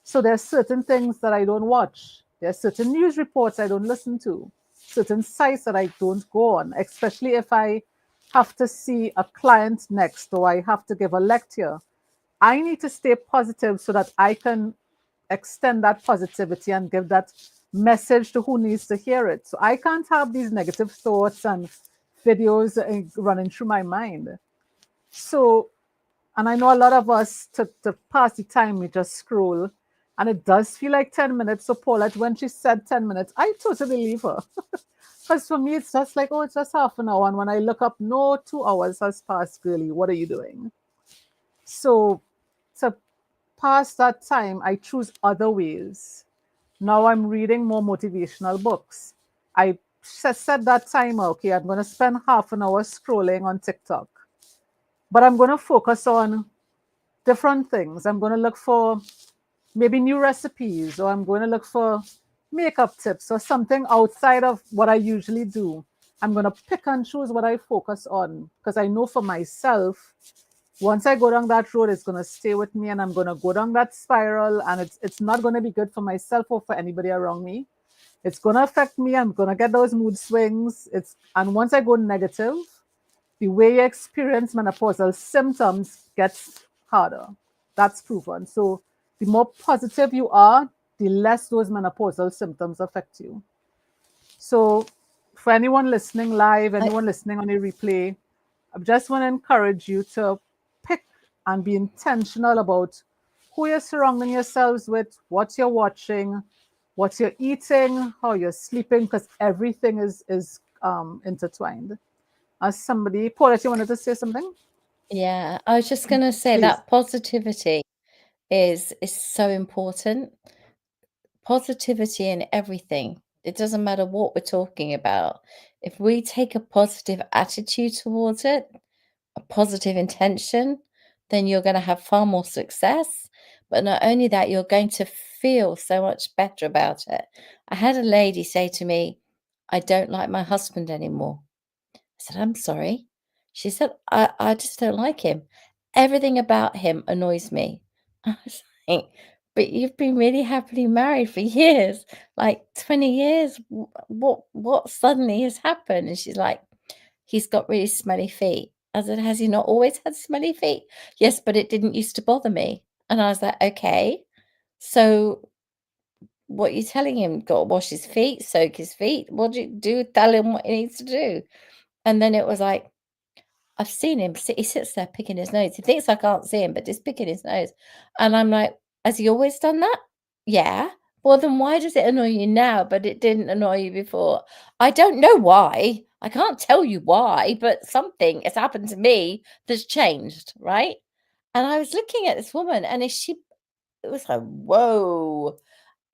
So there's certain things that I don't watch. There's certain news reports I don't listen to, certain sites that I don't go on, especially if I have to see a client next or I have to give a lecture. I need to stay positive so that I can extend that positivity and give that message to who needs to hear it. So I can't have these negative thoughts and videos running through my mind. So, and I know a lot of us to pass the time, we just scroll, and it does feel like 10 minutes. So Paulette, when she said 10 minutes, I totally leave her. Because for me, it's just like, oh, it's just half an hour. And when I look up, no, 2 hours has passed, girlie. What are you doing? So to pass that time, I choose other ways. Now I'm reading more motivational books. I set that timer. Okay, I'm going to spend half an hour scrolling on TikTok, but I'm going to focus on different things. I'm going to look for maybe new recipes, or I'm going to look for makeup tips or something outside of what I usually do. I'm going to pick and choose what I focus on, because I know for myself, once I go down that road, it's going to stay with me, and I'm going to go down that spiral, and it's not going to be good for myself or for anybody around me. It's going to affect me. I'm going to get those mood swings. And once I go negative, the way you experience menopausal symptoms gets harder. That's proven. So the more positive you are, the less those menopausal symptoms affect you. So for anyone listening live, anyone listening on a replay, I just want to encourage you to pick and be intentional about who you're surrounding yourselves with, what you're watching, what you're eating, how you're sleeping, because everything is intertwined. As somebody, Paulette, you wanted to say something? Yeah, I was just going to say Please. that positivity is so important. Positivity in everything. It doesn't matter what we're talking about. If we take a positive attitude towards it, a positive intention, then you're going to have far more success. But not only that, you're going to feel so much better about it. I had a lady say to me, I don't like my husband anymore. I said, I'm sorry. She said, I just don't like him. Everything about him annoys me. I was like, but you've been really happily married for years, like 20 years. What suddenly has happened? And she's like, he's got really smelly feet. I said, has he not always had smelly feet? Yes, but it didn't used to bother me. And I was like, okay, so what are you telling him? Got to wash his feet, soak his feet. What do you do? Tell him what he needs to do. And then it was like, I've seen him sit, he sits there picking his nose. He thinks I can't see him, but he's picking his nose. And I'm like, has he always done that? Yeah. Well, then why does it annoy you now, but it didn't annoy you before? I don't know why. I can't tell you why, but something has happened to me that's changed, right? And I was looking at this woman, and it was like, whoa.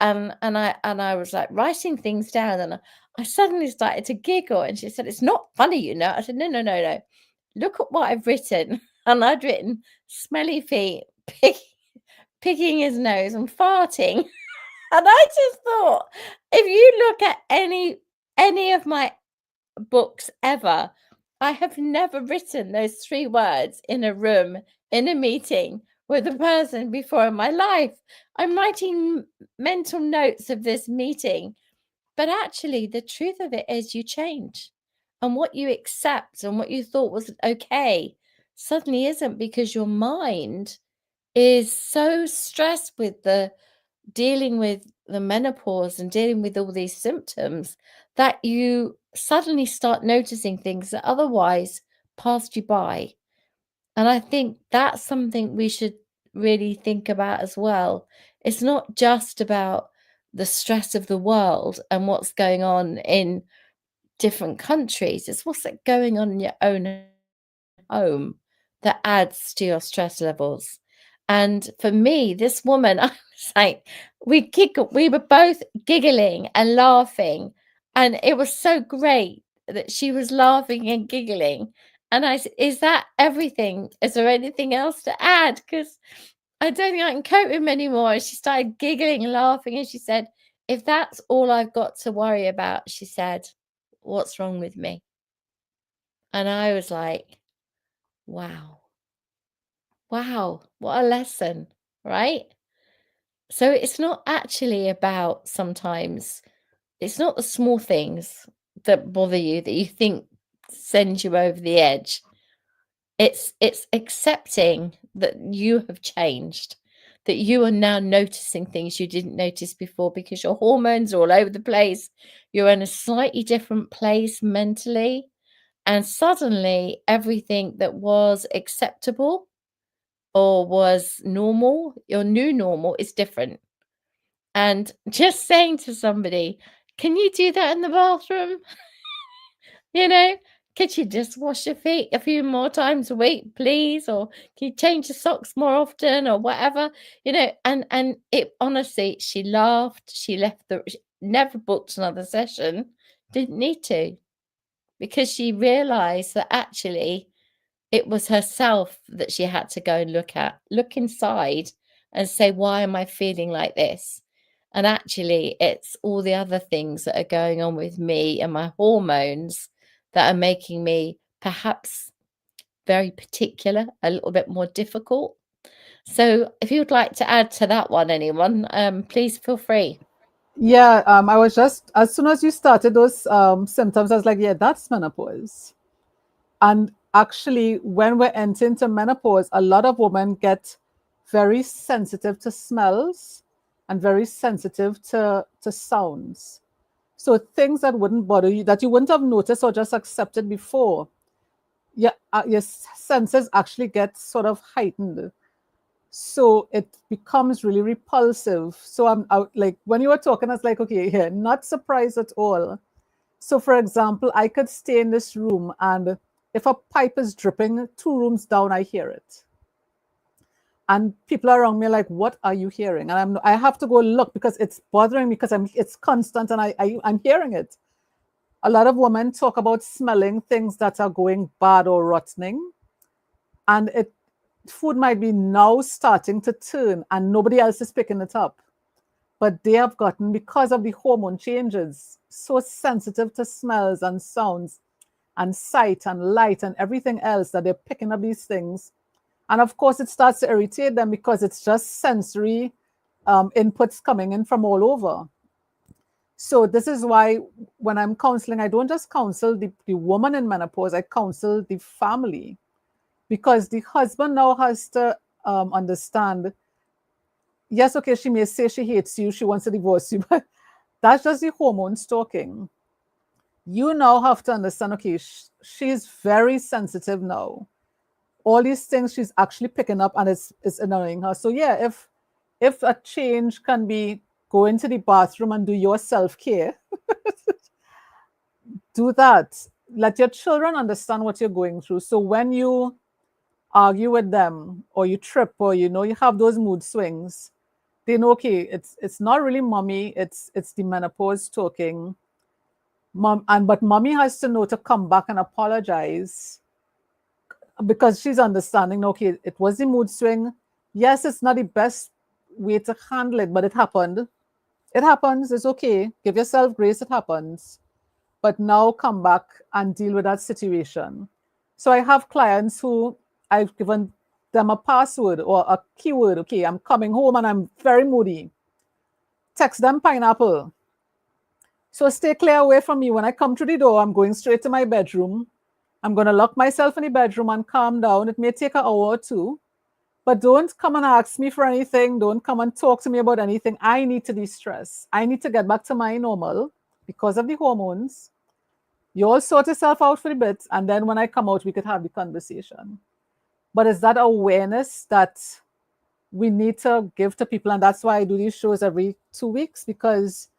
And I was like writing things down, and I suddenly started to giggle. And she said, "It's not funny, you know." I said, "No, no, no, no. Look at what I've written." And I'd written smelly feet, picking his nose, and farting. And I just thought, if you look at any of my books ever, I have never written those 3 words in a room, in a meeting with a person before in my life. I'm writing mental notes of this meeting, but actually the truth of it is you change, and what you accept and what you thought was okay suddenly isn't, because your mind is so stressed with the dealing with the menopause and dealing with all these symptoms that you suddenly start noticing things that otherwise passed you by. And I think that's something we should really think about as well. It's not just about the stress of the world and what's going on in different countries. It's what's going on in your own home that adds to your stress levels. And for me, this woman, I was like, we were both giggling and laughing. And it was so great that she was laughing and giggling. And I said, is that everything? Is there anything else to add? Because I don't think I can cope with him anymore. And she started giggling and laughing. And she said, if that's all I've got to worry about, she said, what's wrong with me? And I was like, wow, what a lesson, right? So it's not actually about sometimes, it's not the small things that bother you that you think send you over the edge. It's accepting that you have changed, that you are now noticing things you didn't notice before because your hormones are all over the place. You're in a slightly different place mentally. And suddenly everything that was acceptable or was normal, your new normal, is different. And just saying to somebody, can you do that in the bathroom? You know, could you just wash your feet a few more times a week, please? Or can you change your socks more often or whatever? You know, and it honestly, she laughed, she never booked another session, didn't need to, because she realized that actually it was herself that she had to go and look inside and say, why am I feeling like this? And actually, it's all the other things that are going on with me and my hormones that are making me perhaps very particular, a little bit more difficult. So if you'd like to add to that one, anyone, please feel free. Yeah, I was just, as soon as you started those symptoms, I was like, yeah, that's menopause. And actually, when we're entering into menopause, a lot of women get very sensitive to smells and very sensitive to sounds. So things that wouldn't bother you, that you wouldn't have noticed or just accepted before, your senses actually get sort of heightened. So it becomes really repulsive. So I'm out, like, when you were talking, I was like, okay, yeah, not surprised at all. So for example, I could stay in this room and if a pipe is dripping 2 rooms down, I hear it. And people around me are like, what are you hearing? And I have to go look because it's bothering me because it's constant and I'm hearing it. A lot of women talk about smelling things that are going bad or rotting. And food might be now starting to turn and nobody else is picking it up. But they have gotten, because of the hormone changes, so sensitive to smells and sounds and sight and light and everything else that they're picking up these things. And of course, it starts to irritate them because it's just sensory inputs coming in from all over. So this is why when I'm counseling, I don't just counsel the woman in menopause, I counsel the family. Because the husband now has to understand, yes, okay, she may say she hates you, she wants to divorce you, but that's just the hormones talking. You now have to understand, okay, she's very sensitive now. All these things she's actually picking up and it's annoying her. So yeah, if a change can be go into the bathroom and do your self-care, do that. Let your children understand what you're going through. So when you argue with them or you trip or you have those mood swings, they know, okay, it's not really mommy, it's the menopause talking. But mommy has to know to come back and apologize because she's understanding, okay, it was the mood swing. Yes, it's not the best way to handle it, but it happened. It happens, it's okay. Give yourself grace, it happens. But now come back and deal with that situation. So I have clients who I've given them a password or a keyword. Okay, I'm coming home and I'm very moody. Text them pineapple. So stay clear away from me. When I come through the door, I'm going straight to my bedroom. I'm going to lock myself in the bedroom and calm down. It may take an hour or two, but don't come and ask me for anything. Don't come and talk to me about anything. I need to de-stress. I need to get back to my normal because of the hormones. You all sort yourself out for a bit, and then when I come out, we could have the conversation. But it's that awareness that we need to give to people, and that's why I do these shows every 2 weeks, because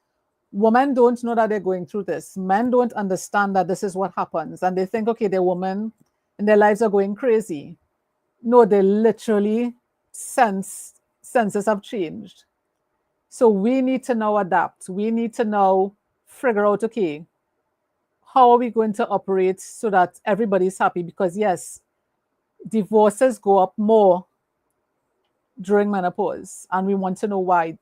women don't know that they're going through this. Men don't understand that this is what happens, and they think, okay, they're women and their lives are going crazy. No, they're literally senses have changed. So we need to now adapt. We need to now figure out, okay, how are we going to operate so that everybody's happy? Because yes, divorces go up more during menopause, and we want to know why.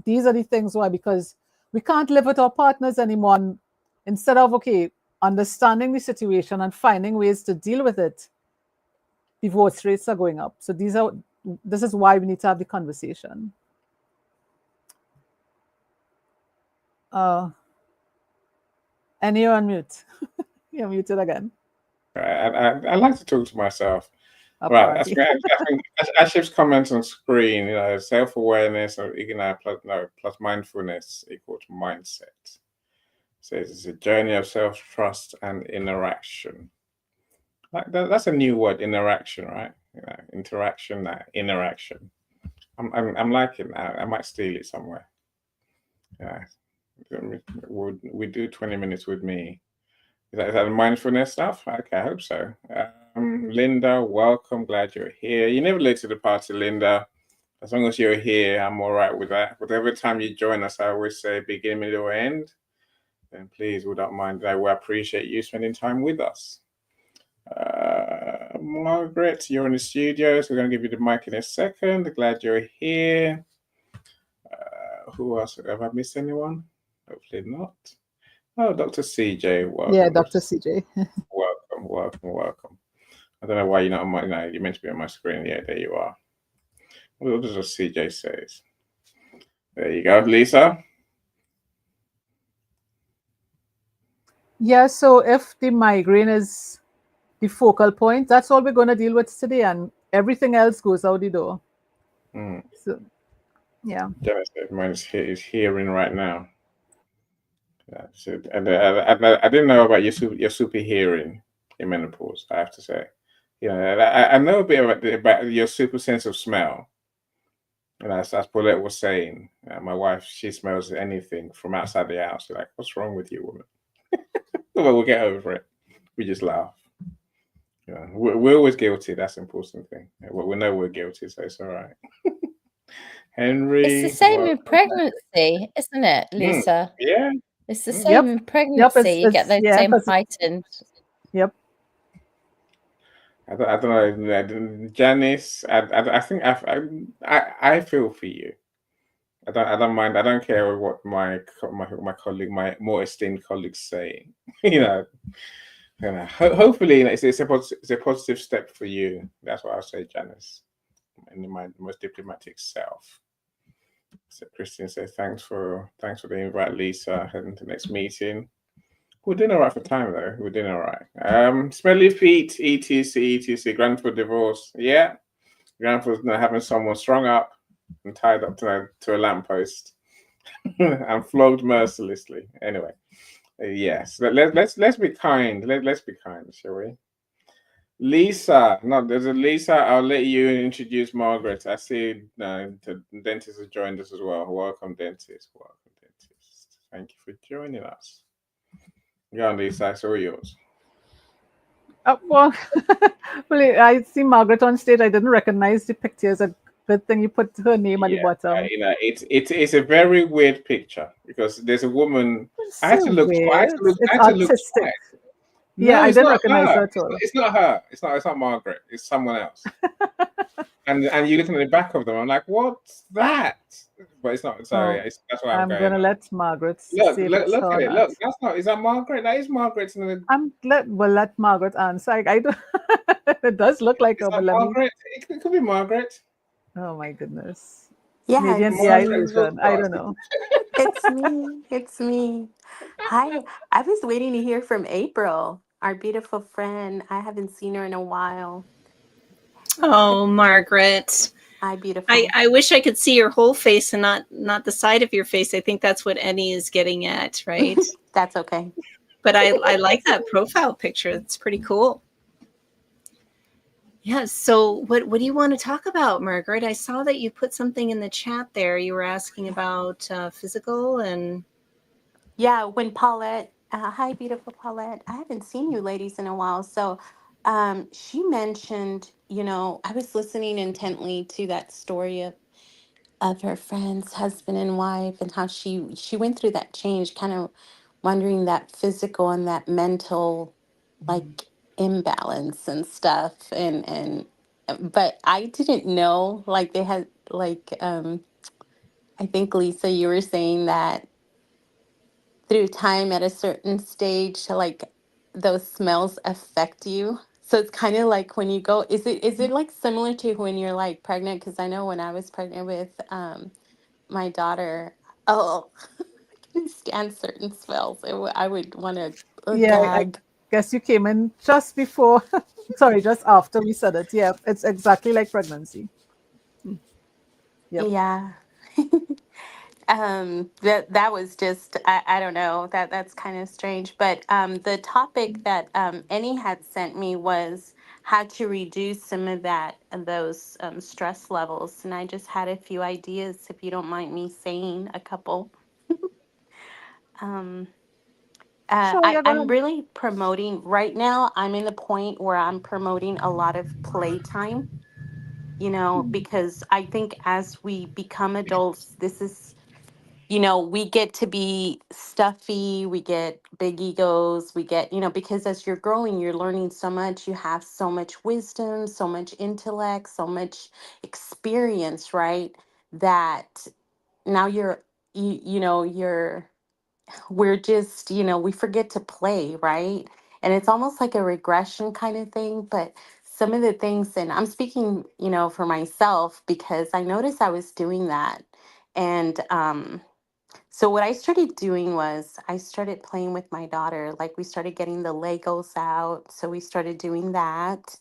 These are the things why, because we can't live with our partners anymore. And instead of, okay, understanding the situation and finding ways to deal with it, divorce rates are going up. So this is why we need to have the conversation. And you're on mute. You're muted again. I like to talk to myself. Apparently. Right, I think Ashif's comments on screen, self-awareness or plus mindfulness equals mindset. So it's a journey of self-trust and interaction. Like that's a new word, interaction, right? Interaction, interaction. I'm liking that. I might steal it somewhere. Yeah, we do 20 minutes with me. Is that mindfulness stuff? Okay, I hope so. Linda, welcome. Glad you're here. You're never late to the party, Linda. As long as you're here, I'm all right with that. But every time you join us, I always say begin, middle, end. Then please, we don't mind that. We appreciate you spending time with us. Margaret, you're in the studio, so we're going to give you the mic in a second. Glad you're here. Who else? Have I missed anyone? Hopefully not. Oh, Dr. CJ, welcome. Yeah, Dr. CJ. welcome. I don't know why you're not on my. No, you're meant to be on my screen. Yeah, there you are. What does CJ says? There you go, Lisa. Yeah, so if the migraine is the focal point, that's all we're going to deal with today, and everything else goes out the door. So, yeah. Mine is hearing right now. Yeah, so, and I didn't know about your super hearing in menopause. I have to say, I know a bit about your super sense of smell. And as Paulette was saying, my wife, she smells anything from outside the house. She's like, "What's wrong with you, woman?" Well, we'll get over it. We just laugh. We're always guilty. That's the important thing. We know we're guilty, so it's all right. Henry, it's the same in pregnancy, isn't it, Lisa? Yeah, it's the same in pregnancy. You get those same heightened. Yep. I don't know, Janice. I think I feel for you. I don't mind. I don't care what my colleague, my more esteemed colleagues say. Hopefully it's a positive step for you. That's what I'll say, Janice, in my most diplomatic self. So Christine says thanks for the invite, Lisa. Heading to the next meeting. We're doing all right for time though. We're doing all right. Smelly feet, etc. Grandpa divorce. Yeah, grandpa's not having someone strung up and tied up to a lamppost and flogged mercilessly. Anyway, yes. Let's be kind. Let's be kind, shall we? Lisa, no, there's a Lisa. I'll let you introduce Margaret. I see the dentist has joined us as well. Welcome, dentist. Welcome, dentist. Thank you for joining us. Go on, Lisa. It's all yours. Well, I see Margaret on stage. I didn't recognize the picture. It's a good thing you put her name at the bottom. It's a very weird picture because there's a woman. I had to look. It's artistic. Yeah, I didn't recognize her at all. It's not her. It's not Margaret. It's someone else. and you're looking at the back of them. I'm like, what's that? But it's not. Sorry, that's why I'm gonna let Margaret. Look at it. Look, that's not. Is that Margaret? That is Margaret. We'll let Margaret answer. I don't. It does look like her. But Margaret. It could be Margaret. Oh my goodness. Yeah, Canadian AI version. I don't know. It's me. Hi. I was waiting to hear from April, our beautiful friend. I haven't seen her in a while. Oh, Margaret. Hi, beautiful. I wish I could see your whole face and not the side of your face. I think that's what Annie is getting at, right? That's okay. But I like that profile picture. It's pretty cool. Yeah. So what do you want to talk about, Margaret? I saw that you put something in the chat there. You were asking about physical and. Yeah, when Paulette, hi, beautiful Paulette. I haven't seen you ladies in a while. So she mentioned, I was listening intently to that story of her friend's husband and wife, and how she went through that change, kind of wondering that physical and that mental, like, imbalance and stuff. And but I didn't know, like, they had, like, I think, Lisa, you were saying that through time at a certain stage, like, those smells affect you. So it's kind of like when you go, is it like similar to when you're like pregnant? Because I know when I was pregnant with my daughter, oh, I couldn't stand certain smells. I would want to Yeah, I gag. guess you came in just before, sorry, just after we said it. Yeah, it's exactly like pregnancy. Yep. Yeah. That was just, I don't know, that's kind of strange. But the topic that Annie had sent me was how to reduce some of those stress levels, and I just had a few ideas, if you don't mind me saying a couple. um Sure, yeah, go I'm ahead. really promoting right now. I'm in the point where I'm promoting a lot of playtime, because I think as we become adults, this is, we get to be stuffy, we get big egos, we get, because as you're growing, you're learning so much, you have so much wisdom, so much intellect, so much experience, right? That now we're just, we forget to play, right? And it's almost like a regression kind of thing. But some of the things, and I'm speaking, for myself, because I noticed I was doing that. And so what I started doing was I started playing with my daughter. Like, we started getting the Legos out. So we started doing that.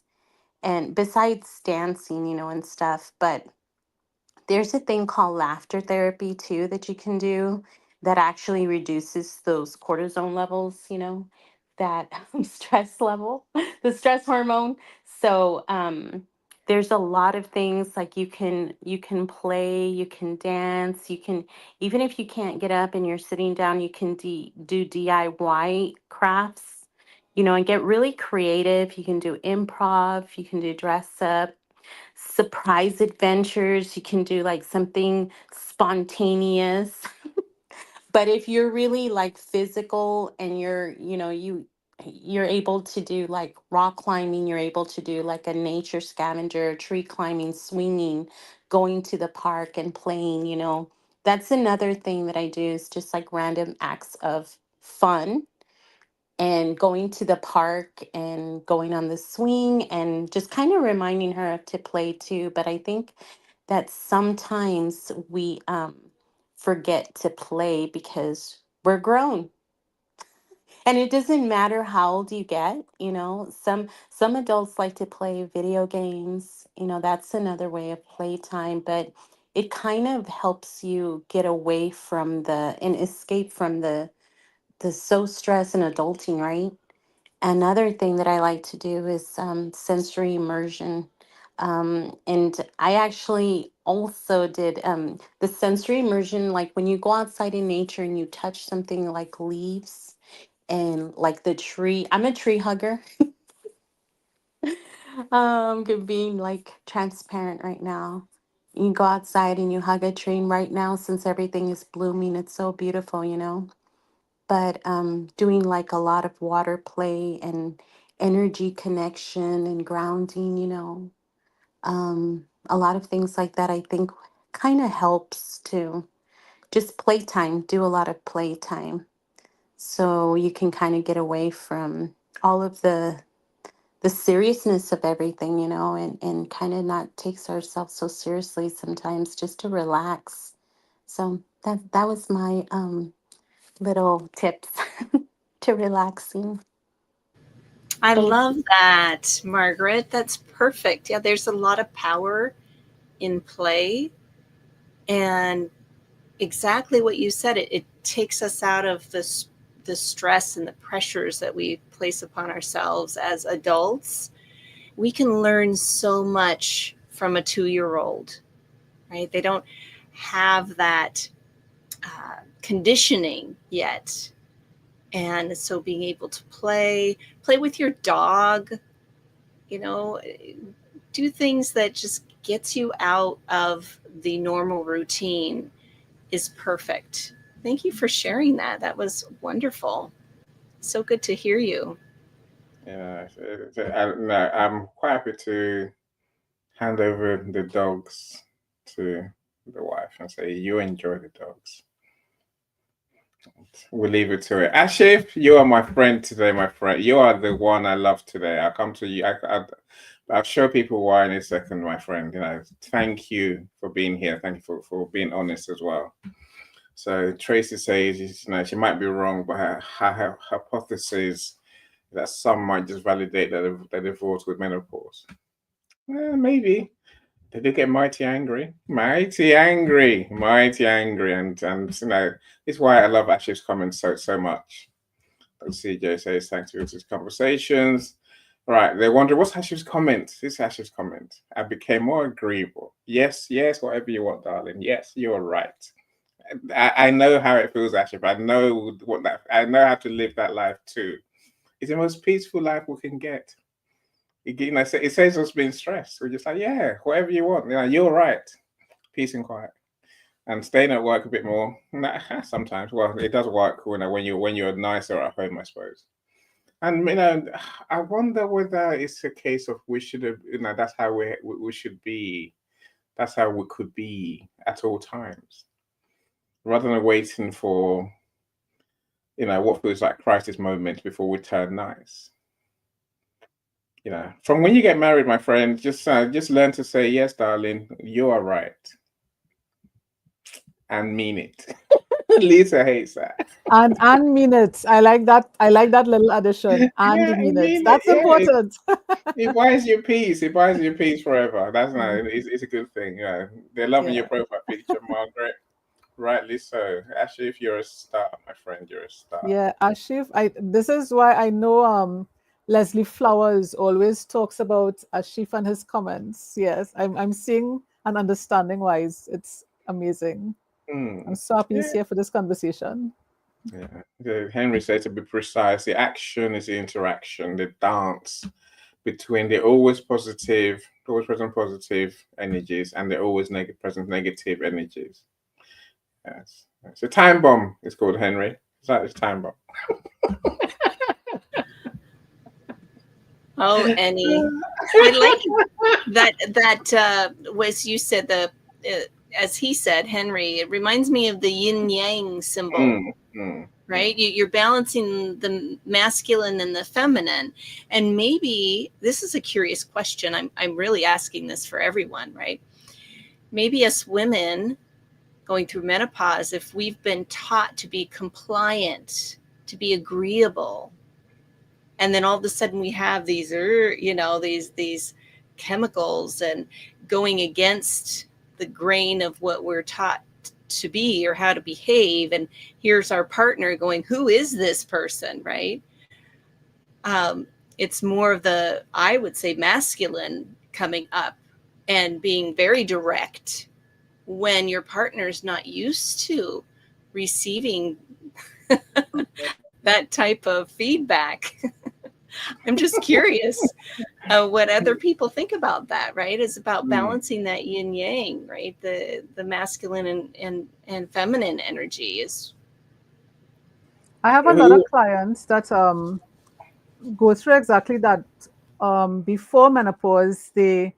And besides dancing, and stuff. But there's a thing called laughter therapy too that you can do that actually reduces those cortisone levels, that stress level, the stress hormone. So there's a lot of things, like, you can play, you can dance, you can, even if you can't get up and you're sitting down, you can do DIY crafts, and get really creative. You can do improv, you can do dress up, surprise adventures. You can do like something spontaneous. But if you're really like physical, and you're able to do like rock climbing, you're able to do like a nature scavenger, tree climbing, swinging, going to the park and playing, that's another thing that I do, is just like random acts of fun, and going to the park and going on the swing, and just kind of reminding her to play too. But I think that sometimes we forget to play because we're grown. And it doesn't matter how old you get, some adults like to play video games, that's another way of playtime. But it kind of helps you get away from and escape from the so stress and adulting, right? Another thing that I like to do is sensory immersion. And I actually also did the sensory immersion, like when you go outside in nature and you touch something like leaves and like the tree. I'm a tree hugger. Being like transparent right now. You go outside and you hug a tree, and right now, since everything is blooming, it's so beautiful, but doing like a lot of water play and energy connection and grounding, a lot of things like that, I think kind of helps to just playtime, do a lot of playtime, so you can kind of get away from all of the seriousness of everything, and kind of not takes ourselves so seriously sometimes, just to relax. So that was my little tips to relaxing. I Thank love you. that, Margaret. That's perfect. Yeah, there's a lot of power in play. And exactly what you said, it takes us out of the stress and the pressures that we place upon ourselves as adults. We can learn so much from a 2-year-old, right? They don't have that conditioning yet. And so being able to play with your dog, you know, do things that just gets you out of the normal routine is perfect. Thank you for sharing that. That was wonderful. So good to hear you. Yeah, I'm quite happy to hand over the dogs to the wife and say, you enjoy the dogs. We'll leave it to it. Ashif, you are my friend today, my friend. You are the one I love today. I'll come to you. I'll show people why in a second, my friend. You know, thank you for being here. Thank you for being honest as well. So Tracy says, you know, she might be wrong, but her hypothesis that some might just validate that they're divorced with menopause. Maybe. They do get mighty angry, and you know, it's why I love Ash's comments so much. CJ says thanks for these conversations. Right, they wonder what's Ash's comment. This is Ash's comment. I became more agreeable. Yes, whatever you want, darling. Yes, you're right. I know how it feels, Ash. I know I know how to live that life too. It's the most peaceful life we can get. You know, it saves us being stressed. We're just like, yeah, whatever you want. You know, you're right. Peace and quiet, and staying at work a bit more. Sometimes, well, it does work when you're nicer at home, I suppose. And you know, I wonder whether it's a case of we should have. You know, that's how we should be. That's how we could be at all times, rather than waiting for, you know, what feels like crisis moments before we turn nice. You know, from when you get married, my friend, just learn to say, yes, darling, you are right. And mean it. Lisa hates that. And minutes. I like that. I like that little addition. And Yeah, I minutes. mean it. That's important. It buys you peace. It buys you peace forever. That's nice. Mhm. It's a good thing. Yeah, they're loving your Yeah. profile picture, Margaret. Rightly so. Actually, if you're a star, my friend, you're a star. Yeah, Ashif, this is why I know Leslie Flowers always talks about Ashif and his comments. Yes, I'm seeing and understanding why it's amazing. I'm so happy he's Yeah. here for this conversation. Yeah. Henry said, to be precise, the action is the interaction, the dance between the always present positive energies and the always present negative energies. Yes. It's a time bomb, it's called, Henry. It's a time bomb. Oh, Annie, I like that was you said as he said, Henry, it reminds me of the yin yang symbol. Right? You're balancing the masculine and the feminine. And maybe this is a curious question. I'm really asking this for everyone, right? Maybe us women going through menopause, if we've been taught to be compliant, to be agreeable, and then all of a sudden we have these, you know, these chemicals and going against the grain of what we're taught to be or how to behave, and here's our partner going, who is this person, right? It's more of the, I would say, masculine coming up and being very direct when your partner's not used to receiving that type of feedback. I'm just curious what other people think about that, right? It's about balancing that yin yang, right? The masculine and feminine energy is. I have another client that go through exactly that. Before menopause, they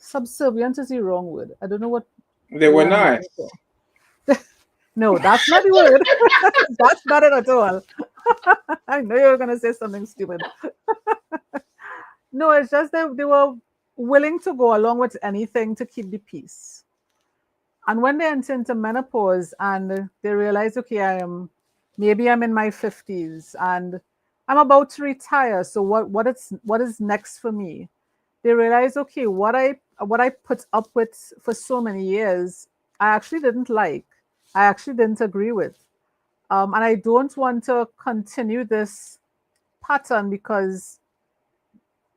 subservient is the wrong word. I don't know what They were word I'm nice. looking for. No, that's not the word. That's not it at all. I know you were going to say something stupid. No, it's just that they were willing to go along with anything to keep the peace. And when they enter into menopause and they realize, okay, maybe I'm in my 50s and I'm about to retire. So what is next for me? They realize, okay, what I put up with for so many years, I actually didn't like. I actually didn't agree with. And I don't want to continue this pattern because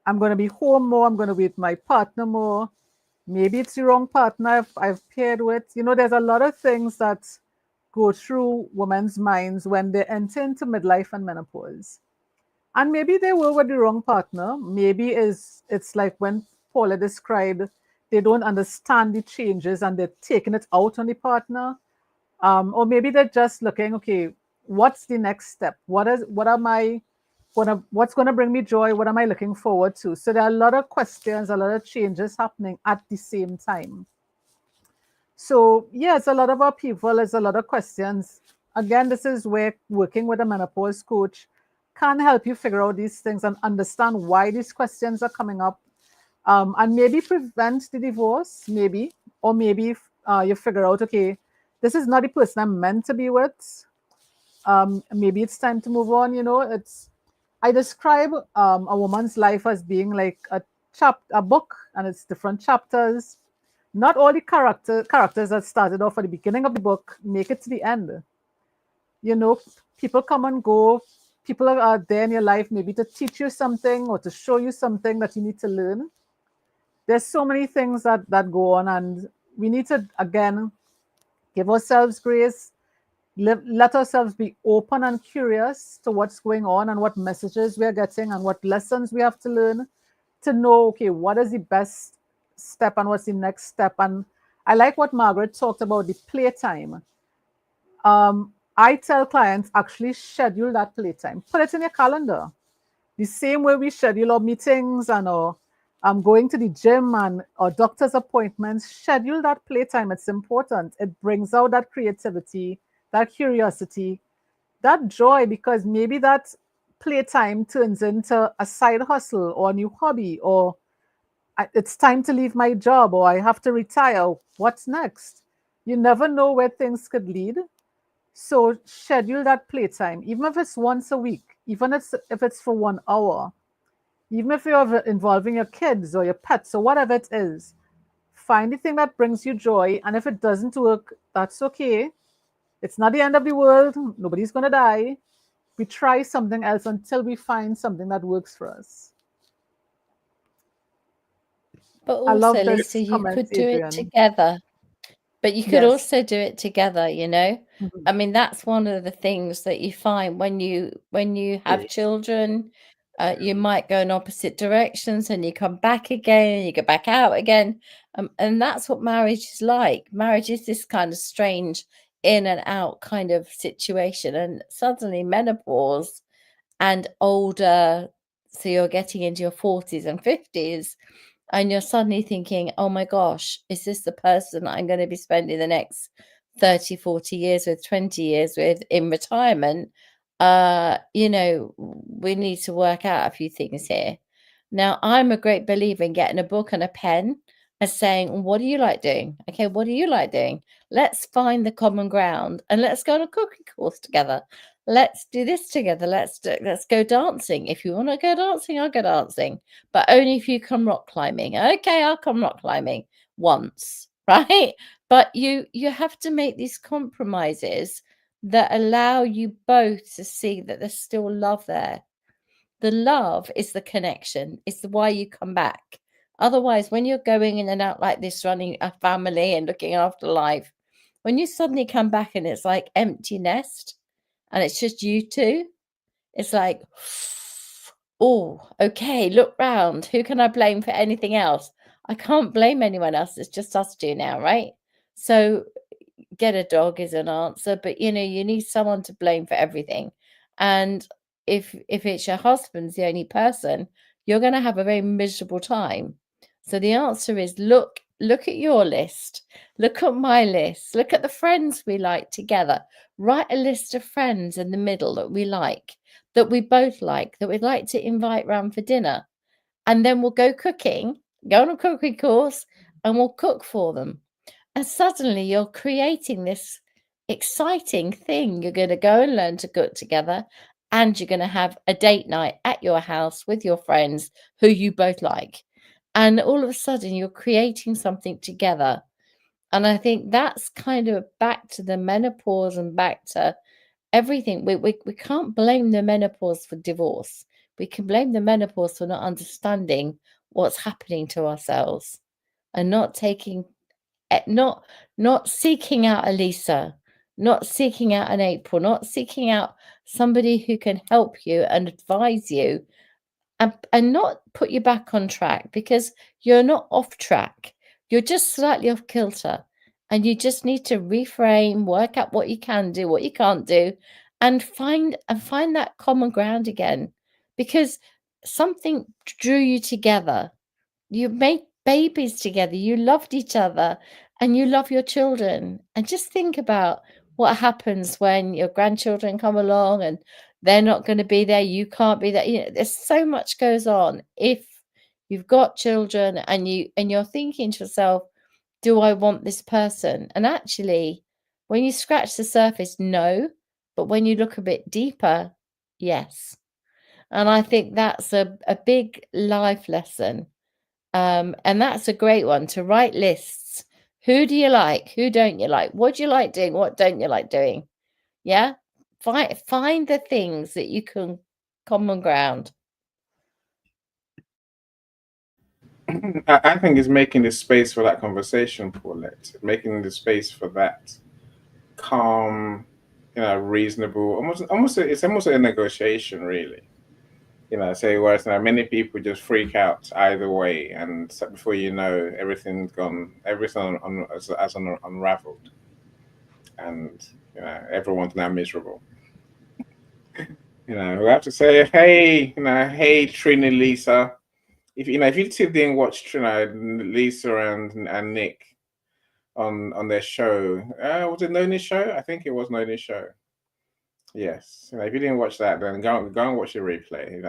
I'm going to be home more. I'm going to be with my partner more. Maybe it's the wrong partner I've paired with. You know, there's a lot of things that go through women's minds when they enter into midlife and menopause. And maybe they were with the wrong partner. Maybe it's like when Paula described, they don't understand the changes and they're taking it out on the partner. Or maybe they're just looking, okay, what's the next step? What's going to bring me joy? What am I looking forward to? So there are a lot of questions, a lot of changes happening at the same time. So yes, a lot of our people, there's a lot of questions. Again, this is where working with a menopause coach can help you figure out these things and understand why these questions are coming up, and maybe prevent the divorce, maybe, or maybe you figure out, okay, this is not the person I'm meant to be with. Maybe it's time to move on. I describe a woman's life as being like a book, and it's different chapters. Not all the characters that started off at the beginning of the book make it to the end. People come and go. People are there in your life maybe to teach you something or to show you something that you need to learn. There's so many things that go on, and we need to, again, give ourselves grace. Let ourselves be open and curious to what's going on and what messages we're getting and what lessons we have to learn to know, okay, what is the best step and what's the next step. And I like what Margaret talked about, the playtime. I tell clients, actually schedule that playtime. Put it in your calendar. The same way we schedule our meetings and our going to the gym and our doctor's appointments, schedule that playtime. It's important. It brings out that creativity, that curiosity, that joy, because maybe that playtime turns into a side hustle or a new hobby, or it's time to leave my job, or I have to retire. What's next? You never know where things could lead. So schedule that playtime, even if it's once a week, even if it's for 1 hour, even if you're involving your kids or your pets or whatever it is. Find the thing that brings you joy, and if it doesn't work, that's okay. It's not the end of the world. Nobody's going to die. We try something else until we find something that works for us. But I love also, this Lisa, you comment, could do it Adrian. together. But you could Yes. also do it together, Mhm. I mean, that's one of the things that you find when you have children. You might go in opposite directions and you come back again and you go back out again. And that's what marriage is like. Marriage is this kind of strange in and out kind of situation. And suddenly menopause and older, so you're getting into your 40s and 50s, and you're suddenly thinking, oh my gosh, is this the person I'm going to be spending the next 30, 40 years with, 20 years with in retirement? We need to work out a few things here. Now, I'm a great believer in getting a book and a pen and saying, what do you like doing? Okay, what do you like doing? Let's find the common ground and let's go on a cooking course together. Let's do this together. Let's go dancing. If you want to go dancing, I'll go dancing, but only if you come rock climbing. Okay, I'll come rock climbing once, right? But you have to make these compromises that allow you both to see that there's still love there. The love is the connection. It's why you come back. Otherwise, when you're going in and out like this, running a family and looking after life, when you suddenly come back and it's like empty nest and it's just you two, it's like, oh, okay, look round. Who can I blame for anything else? I can't blame anyone else. It's just us two now, right? So get a dog is an answer, but you need someone to blame for everything. And if it's your husband's the only person, you're going to have a very miserable time. So the answer is look at your list, look at my list, look at the friends we like together. Write a list of friends in the middle that we like, that we both like, that we'd like to invite round for dinner. And then we'll go cooking, go on a cooking course, and we'll cook for them. And suddenly you're creating this exciting thing. You're going to go and learn to cook together, and you're going to have a date night at your house with your friends who you both like. And all of a sudden you're creating something together. And I think that's kind of back to the menopause and back to everything. We can't blame the menopause for divorce. We can blame the menopause for not understanding what's happening to ourselves and not taking, not seeking out a Lisa, not seeking out an April, not seeking out somebody who can help you and advise you and not put you back on track, because you're not off track. You're just slightly off kilter, and you just need to reframe, work out what you can do, what you can't do, and find that common ground again, because something drew you together. You made babies together, you loved each other, and you love your children. And just think about what happens when your grandchildren come along and they're not going to be there, you can't be there. You know, there's so much goes on if you've got children and you're thinking to yourself, do I want this person? And actually, when you scratch the surface, no, but when you look a bit deeper, yes. And I think that's a big life lesson. And that's a great one, to write lists. Who do you like? Who don't you like? What do you like doing? What don't you like doing? Yeah. Find the things that you can common ground. I think it's making the space for that conversation, Paulette. Making the space for that calm, reasonable, it's almost a negotiation, really. Say, whereas now many people just freak out either way, and so before you know, everything's gone, everything has unraveled, and everyone's now miserable. We have to say, hey, hey, Trini, Lisa. If you didn't watch Lisa and Nick on their show, was it Noni's show? I think it was Noni's show. Yes, if you didn't watch that, then go and watch the replay.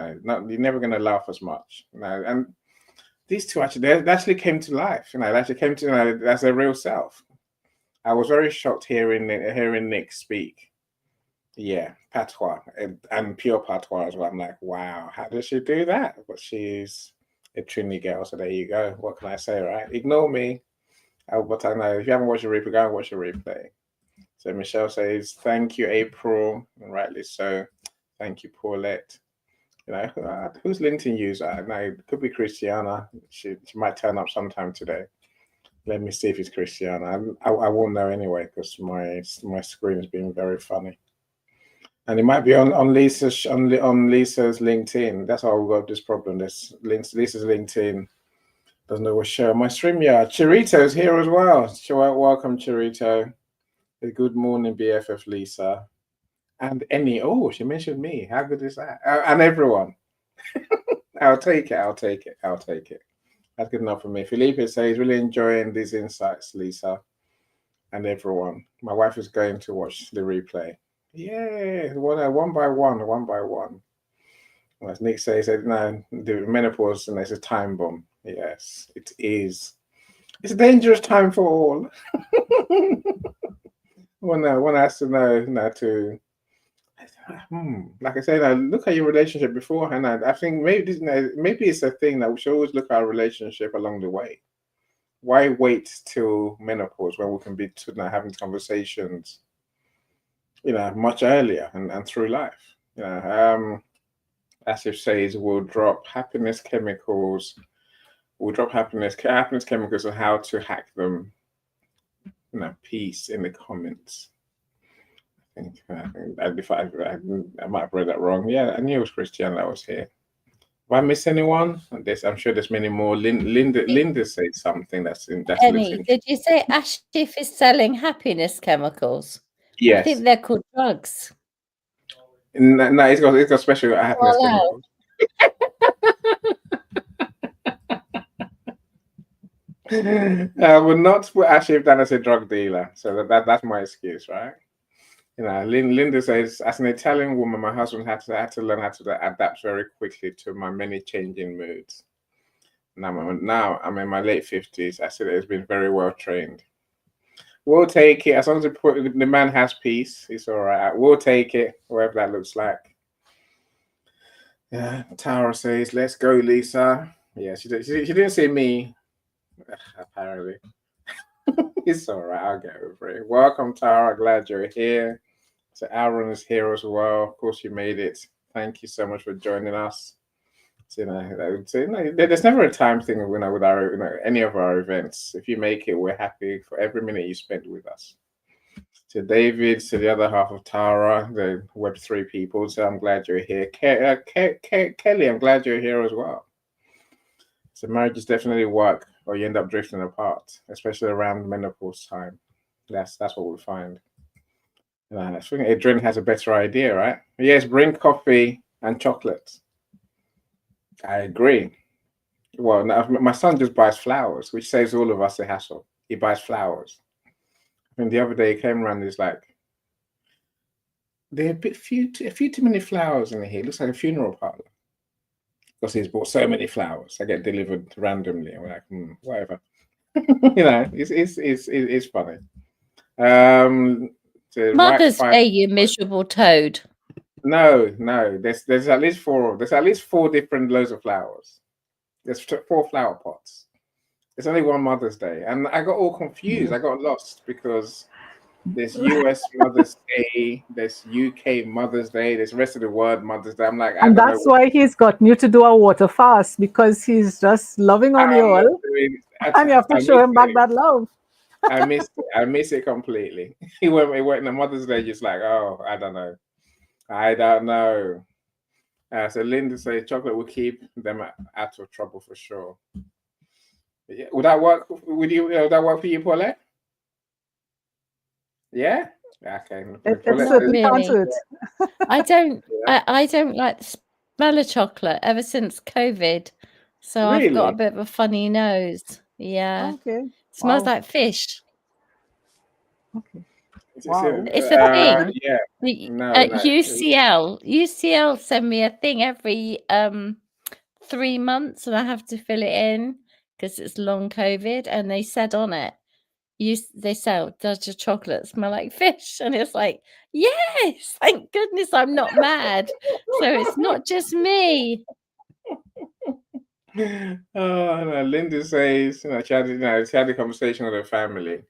You're never going to laugh as much. And these two actually came to life. They actually came to as their real self. I was very shocked hearing Nick speak. Yeah, patois and pure patois as well. I'm like, wow, how does she do that? But she's a Trini girl, so there you go. What can I say, right? Ignore me. But I know if you haven't watched the replay, go and watch the replay. So Michelle says, thank you, April, and rightly so. Thank you, Paulette. Who's LinkedIn user? No, it could be Christiana. She might turn up sometime today. Let me see if it's Christiana. I won't know anyway because my screen has been very funny. And it might be on Lisa's LinkedIn. That's how we got this problem. Lisa's LinkedIn doesn't always show my StreamYard. Chirito's here as well. Welcome, Chirito. Good morning, BFF Lisa. And she mentioned me. How good is that? And everyone. I'll take it. That's good enough for me. Felipe says, really enjoying these insights, Lisa. And everyone. My wife is going to watch the replay. Yeah, one by one. As Nick says, no, the menopause and there's a time bomb. Yes, it is. It's a dangerous time for all. One has to know, to like I said, look at your relationship beforehand. I think maybe it's a thing that we should always look at our relationship along the way. Why wait till menopause when we can be having conversations, much earlier and through life? As if says, we'll drop happiness chemicals. We'll drop happiness chemicals and how to hack them. Peace in the comments. I might have read that wrong. Yeah, I knew it was Christian that was here. Have I missed anyone? I'm sure there's many more. Linda said something that's Penny, did you say Ashif is selling happiness chemicals? Yes. I think they're called drugs. No, it's got special happiness chemicals. I would not put Ashif down as a drug dealer, so that's my excuse, right? Linda says, as an Italian woman, my husband had to learn how to adapt very quickly to my many changing moods. Now I'm in my late 50s. I said it's been very well trained. We'll take it as long as the man has peace. It's all right. We'll take it, whatever that looks like. Yeah, Tara says, "Let's go, Lisa." Yeah, she didn't say me. Apparently, it's all right. I'll get over it. Welcome, Tara. Glad you're here. So Aaron is here as well. Of course, you made it. Thank you so much for joining us. So, there's never a time thing with our any of our events. If you make it, we're happy for every minute you spent with us. to David, to the other half of Tara, the Web3 people. So I'm glad you're here. Kelly, I'm glad you're here as well. So marriages definitely work, or you end up drifting apart, especially around menopause time. That's what we find. I think Adrian has a better idea, right? Yes, bring coffee and chocolate. I agree. Well, now, my son just buys flowers, which saves all of us a hassle. He buys flowers. I think the other day he came around, he's like, there are a few too many flowers in here. It looks like a funeral parlor. Because he's bought so many flowers. I get delivered randomly. I'm like, whatever. It's funny. Mother's Day, you miserable toad. No. There's at least four. There's at least 4 different loads of flowers. There's 4 flower pots. It's only one Mother's Day, and I got all confused. I got lost because there's US Mother's Day, there's UK Mother's Day, there's the rest of the world Mother's Day. I'm like, and that's why he's gotten you to do a water fast, because he's just loving on you all, and you have to show him back that love. I miss it completely. He went on Mother's Day just like, oh, I don't know. So Linda says chocolate will keep them out of trouble for sure. Yeah. Would that work? Would that work for you, Paulette? Yeah. Okay. It's certainly can't hurt. I don't like the smell of chocolate ever since COVID, so Really? I've got a bit of a funny nose. Yeah. Okay. Smells like fish. Okay. Wow. It's a thing. Yeah. No. UCL send me a thing every 3 months, and I have to fill it in because it's long COVID, and they said on it, they say, does your chocolate smell like fish? And it's like, yes, thank goodness I'm not mad. So it's not just me. Oh no, Linda says, she had a conversation with her family.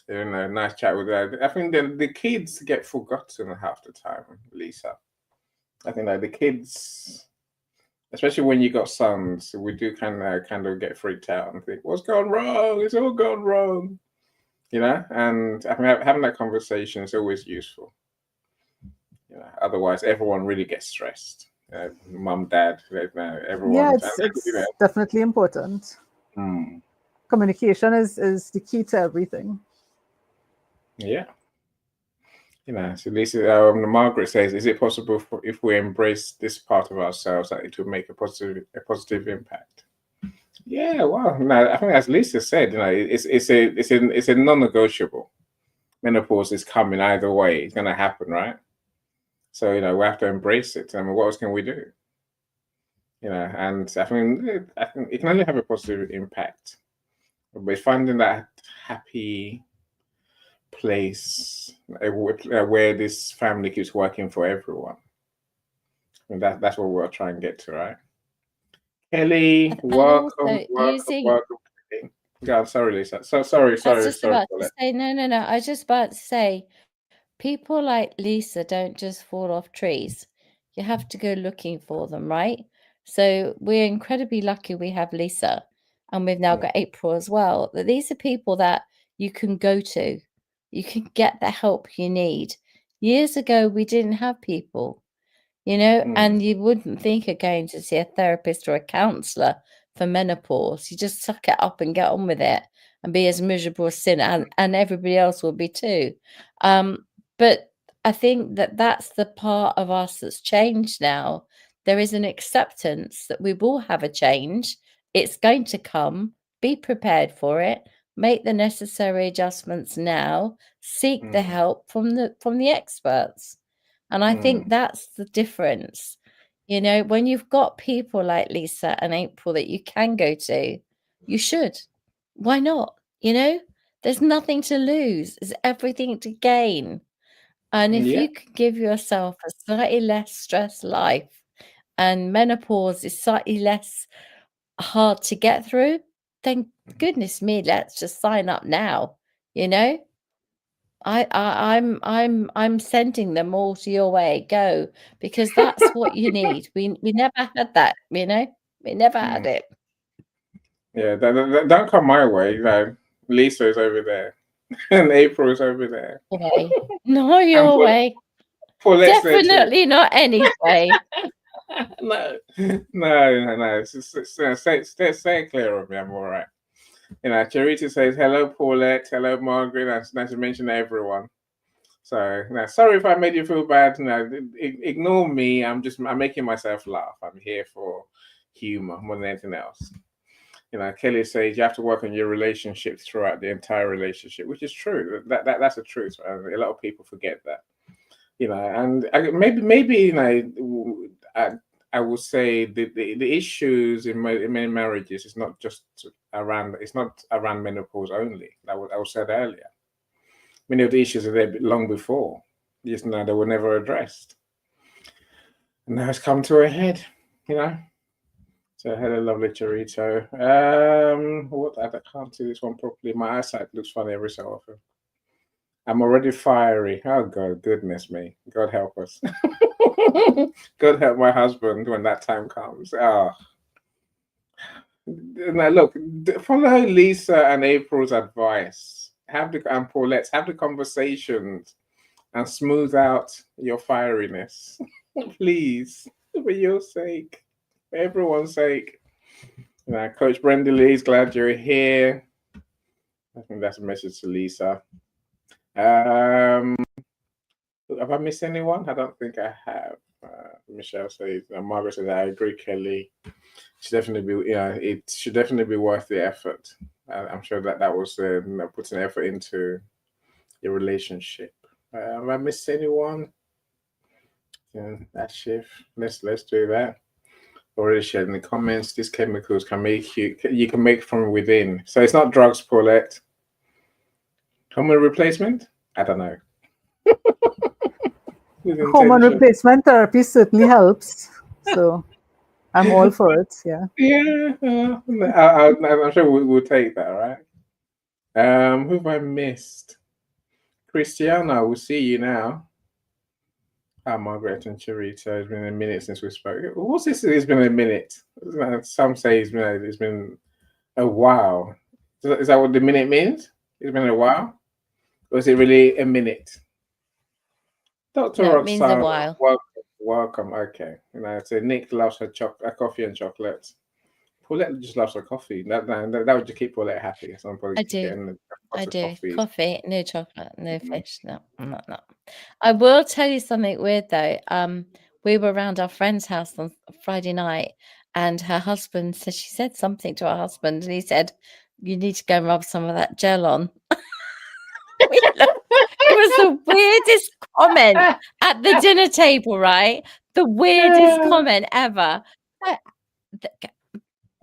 Nice chat with her. I think the kids get forgotten half the time, Lisa. I think the kids, especially when you got sons, we do kind of get freaked out and think, what's gone wrong? It's all gone wrong. And I think having that conversation is always useful. Otherwise everyone really gets stressed. Mum, dad, everyone. Yeah, it's definitely important. Communication is the key to everything. Yeah. So Lisa, Margaret says, is it possible if we embrace this part of ourselves that it will make a positive impact? Yeah, well, no, I think as Lisa said, it's a non-negotiable. Menopause is coming either way; it's going to happen, right? So we have to embrace it. I mean, what else can we do? And I think it can only have a positive impact. But finding that happy place where this family keeps working for everyone. And that's what we're trying to get to, right? Kelly, welcome. God, sorry, Lisa. Sorry. I was just about to say, no. I was just about to say, people like Lisa don't just fall off trees. You have to go looking for them, right? So we're incredibly lucky we have Lisa, and we've now got April as well. That these are people that you can go to. You can get the help you need. Years ago, we didn't have people, and you wouldn't think of going to see a therapist or a counselor for menopause. You just suck it up and get on with it and be as miserable as sin, and everybody else will be too. But I think that's the part of us that's changed now. There is an acceptance that we will have a change. It's going to come. Be prepared for it. Make the necessary adjustments now. Seek the help from the experts. And I think that's the difference. When you've got people like Lisa and April that you can go to, you should. Why not? There's nothing to lose. There's everything to gain. And if you could give yourself a slightly less stressed life, and menopause is slightly less hard to get through, then goodness me, let's just sign up now. I'm sending them all to your way. Go, because that's what you need. We never had that, we never had it. Yeah, don't come my way. Lisa is over there. And April's over there. Way. No, your way. Paulette's there too. Definitely not any way. No. Stay clear of me. I'm all right. Charity says, hello, Paulette. Hello, Margaret. That's nice to mention everyone. So, sorry if I made you feel bad. Ignore me. I'm making myself laugh. I'm here for humor more than anything else. Kelly says you have to work on your relationship throughout the entire relationship, which is true. That's the truth. A lot of people forget that. And maybe I will say the issues in many marriages is not just around. It's not around menopause only. I was said earlier. Many of the issues are there long before. Just now they were never addressed, and now it's come to a head. So hello, lovely Chorito. What I can't see this one properly. My eyesight looks funny every so often. I'm already fiery. Oh God, goodness me. God help us. God help my husband when that time comes. Now look, follow Lisa and April's advice. And Paulette's have the conversations and smooth out your fieriness. Please, for your sake, for everyone's sake. Coach Brenda Lee's glad you're here. I think that's a message to Lisa. Have I missed anyone? I don't think I have. Michelle says, Margaret says, I agree, Kelly. It should definitely be worth the effort. I'm sure that was putting effort into your relationship. Have I missed anyone? That shift. Let's do that. Already shared in the comments. These chemicals can make you can make from within. So it's not drugs, Paulette. Hormone replacement? I don't know. Hormone replacement therapy certainly helps. So I'm all for it. Yeah. Yeah. I'm sure we'll take that, right? Who have I missed? Christiana, we'll see you now. Margaret and Charita, it's been a minute since we spoke. What's this? It's been a minute. Some say it's been a while. Is that what the minute means? It's been a while? Or is it really a minute? Dr. No, Roxana, it means a while. Welcome. Okay. So Nick loves her coffee and chocolate. Paulette just loves her coffee. That would just keep Paulette happy. I do. Coffee. Coffee, no chocolate, no fish. No. I will tell you something weird though. We were around our friend's house on Friday night, and her husband said she said something to her husband, and he said, "You need to go and rub some of that gel on." It was the weirdest comment at the dinner table, right? The weirdest comment ever.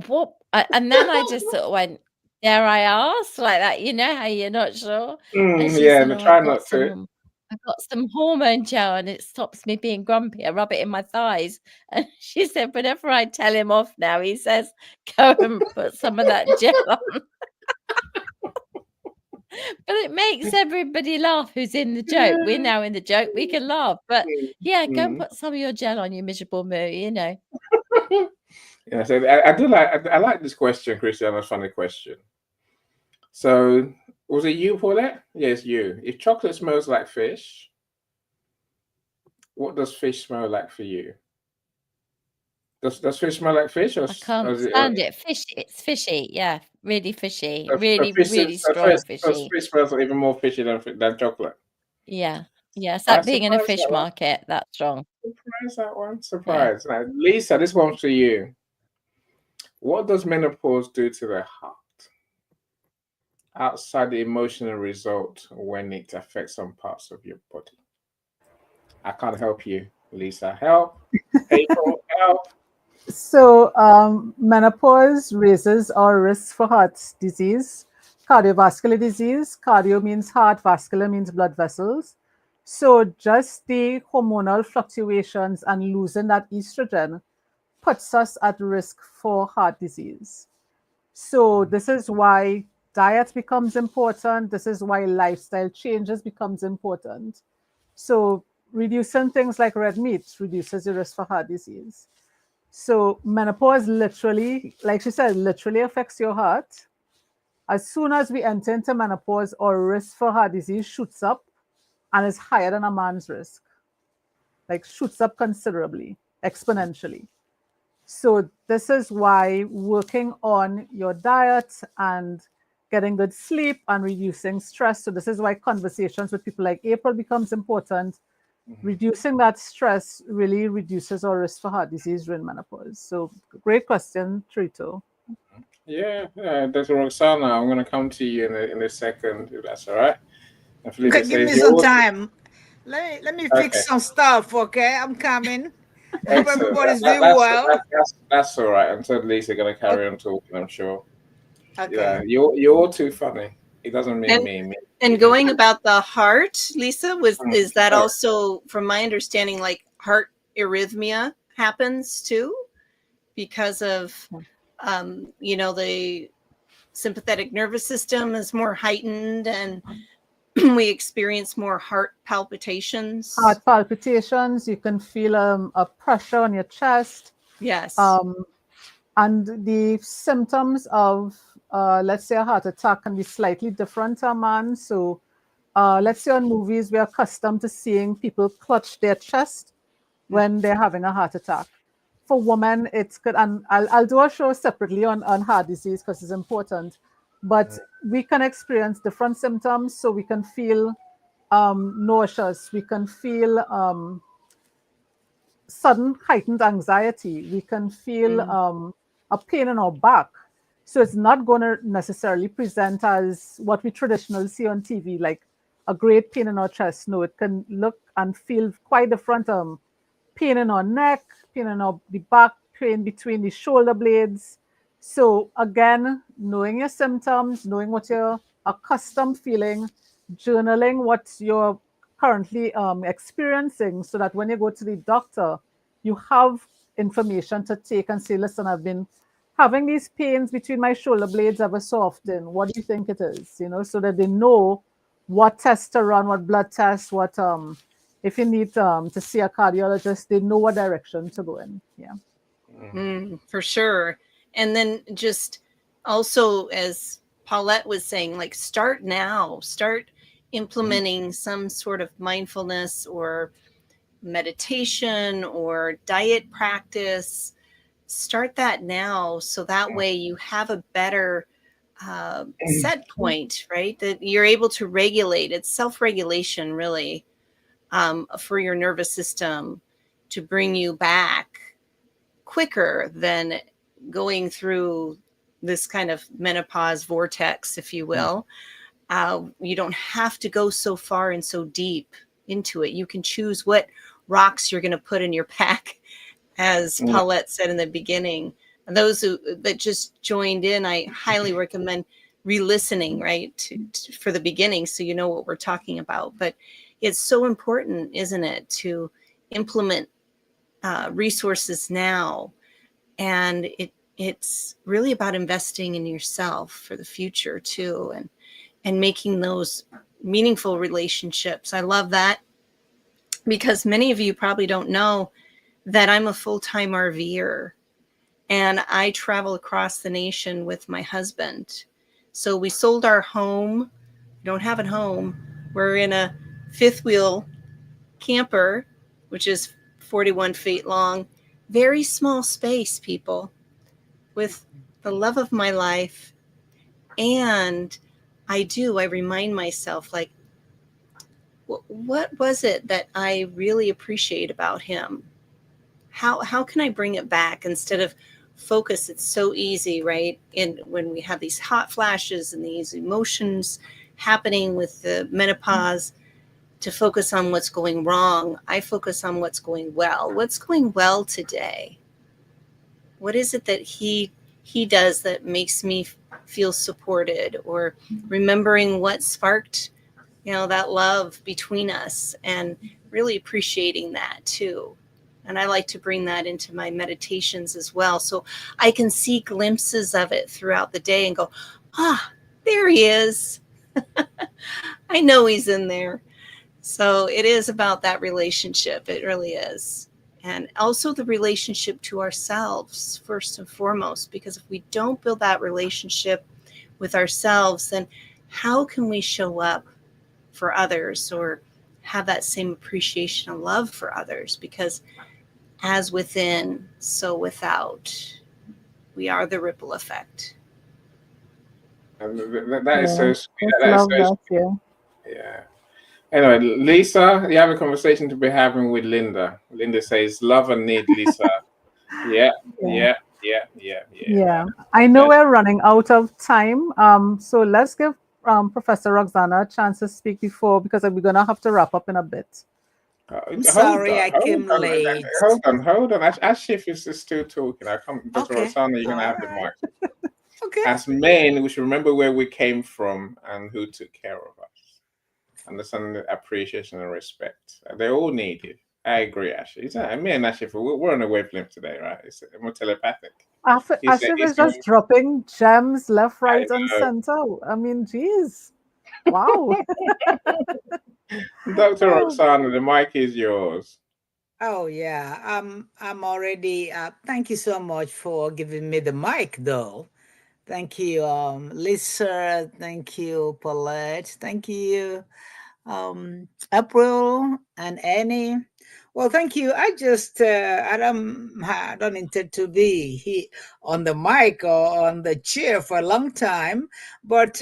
What? And then I just sort of went, dare I ask? Like that, how you're not sure. And she said, try not to. I've got some hormone gel and it stops me being grumpy. I rub it in my thighs. And she said, whenever I tell him off now, he says, go and put some of that gel on. But it makes everybody laugh who's in the joke. We're now in the joke. We can laugh. But yeah, go and put some of your gel on, you miserable moo, Yeah, so I like this question, Christiana's funny question. So was it you, Paulette? Yes, you. If chocolate smells like fish, what does fish smell like for you? Does fish smell like fish? Or, I can't stand it. Fishy. It's fishy. Yeah, really fishy. Really strong fishy. Fish smells even more fishy than chocolate. Yeah. Yeah, it's like being in a fish market. That's strong. Surprise that one. Surprise. Yeah. Now, Lisa, this one's for you. What does menopause do to the heart? Outside the emotional result when it affects some parts of your body. I can't help you, Lisa. Help. April, help. So menopause raises our risk for heart disease, cardiovascular disease. Cardio means heart, vascular means blood vessels. So just the hormonal fluctuations and losing that estrogen puts us at risk for heart disease. So this is why diet becomes important. This is why lifestyle changes becomes important. So reducing things like red meat reduces the risk for heart disease. So menopause literally, like she said, literally affects your heart. as soon as we enter into menopause, our risk for heart disease shoots up and is higher than a man's risk, like shoots up considerably, exponentially. So this is why working on your diet and getting good sleep and reducing stress. So this is why conversations with people like April becomes important. Reducing that stress really reduces our risk for heart disease during menopause. So great question, Trito. Yeah, Dr. Roxana, I'm going to come to you in a second, if that's all right. And Felicia Okay, give says me some yours. time. Let me Okay, fix some stuff, okay? I'm coming. Hope excellent. everybody's doing well. That's all right. And so Lisa going to carry Okay. on talking, I'm sure. Okay. You're all too funny. It doesn't mean And me. and going about the heart, Lisa, is that Sorry. also, from my understanding, like heart arrhythmia happens too because of the sympathetic nervous system is more heightened and we experience more heart palpitations. Heart palpitations, you can feel a pressure on your chest. Yes. And the symptoms of, let's say, a heart attack can be slightly different to a man. So let's say on movies, we're accustomed to seeing people clutch their chest when they're having a heart attack. For women, it's good. And I'll do a show separately on heart disease because it's important. But we can experience different symptoms. So we can feel nauseous. We can feel sudden heightened anxiety. We can feel a pain in our back. So it's not going to necessarily present as what we traditionally see on TV, like a great pain in our chest. No, it can look and feel quite different. Pain in our neck, pain in the back, pain between the shoulder blades. So again, knowing your symptoms, knowing what you're accustomed feeling, journaling what you're currently experiencing, so that when you go to the doctor, you have information to take and say, listen, I've been having these pains between my shoulder blades ever so often. What do you think it is? So that they know what tests to run, what blood tests, what if you need to see a cardiologist, they know what direction to go in. Yeah. For sure. And then just also, as Paulette was saying, like start now, start implementing some sort of mindfulness or meditation or diet practice. Start that now, so that way you have a better set point, right? That you're able to regulate. It's self-regulation, really, for your nervous system to bring you back quicker than going through this kind of menopause vortex, if you will. You don't have to go so far and so deep into it. You can choose what rocks you're going to put in your pack, as Paulette said in the beginning. And those that just joined in, I highly recommend re-listening, right, for the beginning, so you know what we're talking about. But it's so important, isn't it, to implement resources now. And it's really about investing in yourself for the future too, and making those meaningful relationships. I love that, because many of you probably don't know that I'm a full-time RVer and I travel across the nation with my husband. So we sold our home. We don't have a home. We're in a fifth wheel camper, which is 41 feet long. Very small space, people, with the love of my life. And I remind myself, like, what was it that I really appreciate about him? How can I bring it back instead of focus? It's so easy, right? When we have these hot flashes and these emotions happening with the menopause, to focus on what's going wrong. I focus on what's going well. What's going well today? What is it that he does that makes me feel supported, or remembering what sparked, that love between us, and really appreciating that too. And I like to bring that into my meditations as well, so I can see glimpses of it throughout the day and go, there he is. I know he's in there. So it is about that relationship. It really is. And also the relationship to ourselves, first and foremost, because if we don't build that relationship with ourselves, then how can we show up for others or have that same appreciation and love for others? Because as within, so without, we are the ripple effect. And that is so sweet. Just That is love so that. sweet. Yeah. Yeah. Anyway, Lisa, you have a conversation to be having with Linda. Linda says, "Love and need, Lisa." Yeah, Yeah. yeah. Yeah, I know we're running out of time. So let's give Professor Roxana a chance to speak before, because we're gonna have to wrap up in a bit. I'm sorry I came hold late. on, hold on. As Chief is still talking, I come, Dr. Okay. Roxana, you're gonna All have the right. mic. Okay. As men, we should remember where we came from and who took care of us. Understand the appreciation and respect. They all need it. I agree, Ashley. Me and Ashley, we're on a wavelength today, right? It's more telepathic. Ashif is just dropping gems left, right, and know. center. I mean, geez, wow. Dr. Roxana, the mic is yours. Oh yeah, I'm already. Thank you so much for giving me the mic, though. Thank you, Lisa. Thank you, Paulette. Thank you, April and Annie. Well, thank you. I don't intend to be on the mic or on the chair for a long time, but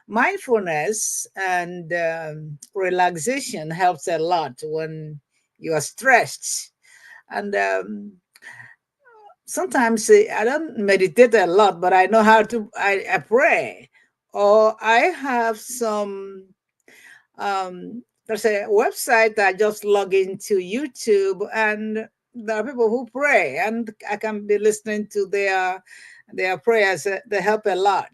mindfulness and relaxation helps a lot when you are stressed. And sometimes I don't meditate a lot, but I know how to. I pray, or I have some there's a website that I just log into YouTube, and there are people who pray, and I can be listening to their prayers. They help a lot.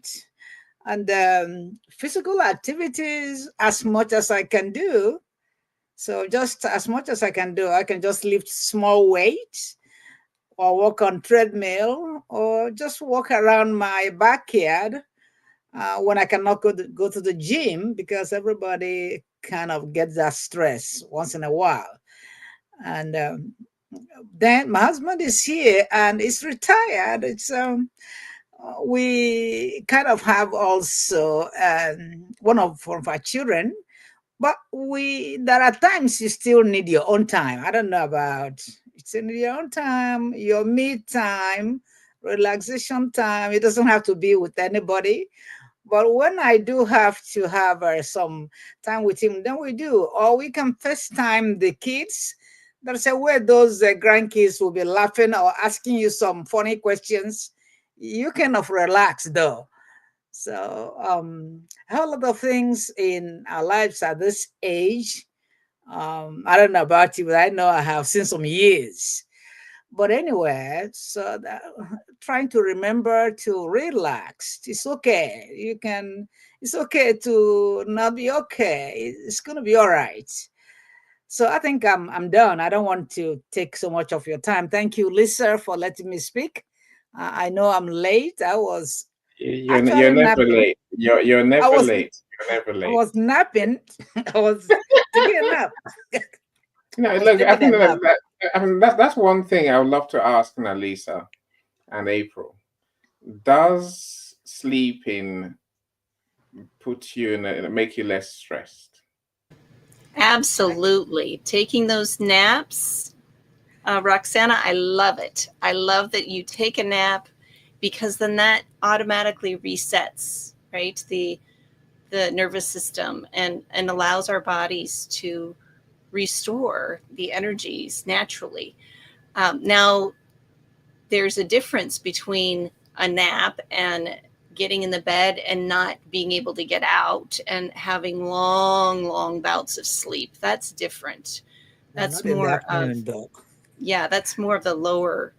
And physical activities, as much as I can do. So just as much as I can do, I can just lift small weights or walk on treadmill or just walk around my backyard when I cannot go to the gym, because everybody kind of gets that stress once in a while. And then my husband is here and he's retired. It's we kind of have also one of our children, but there are times you still need your own time. I don't know about, you still need your own time, your me time, relaxation time. It doesn't have to be with anybody. But when I do have to have some time with him, then we do. Or we can FaceTime the kids. There's a way those grandkids will be laughing or asking you some funny questions. You kind of relax though. So a whole lot of things in our lives at this age. I don't know about you, but I know I have seen some years. But anyway, so trying to remember to relax. It's okay. It's okay to not be okay. It's going to be all right. So I think I'm done. I don't want to take so much of your time. Thank you, Lisa, for letting me speak. I know I'm late. I was You're actually never napping. late. You're I never was late. You're never I late. was napping. I was taking a nap. No, I was look, I taking a think nap. that's one thing I would love to ask Lisa and April. Does sleeping put you make you less stressed? Absolutely. Taking those naps, Roxana, I love it. I love that you take a nap, because then that automatically resets, right? The nervous system and allows our bodies to restore the energies naturally. Now, there's a difference between a nap and getting in the bed and not being able to get out and having long bouts of sleep. That's different. That's Not in the more afternoon, of, though. yeah, that's more of the lower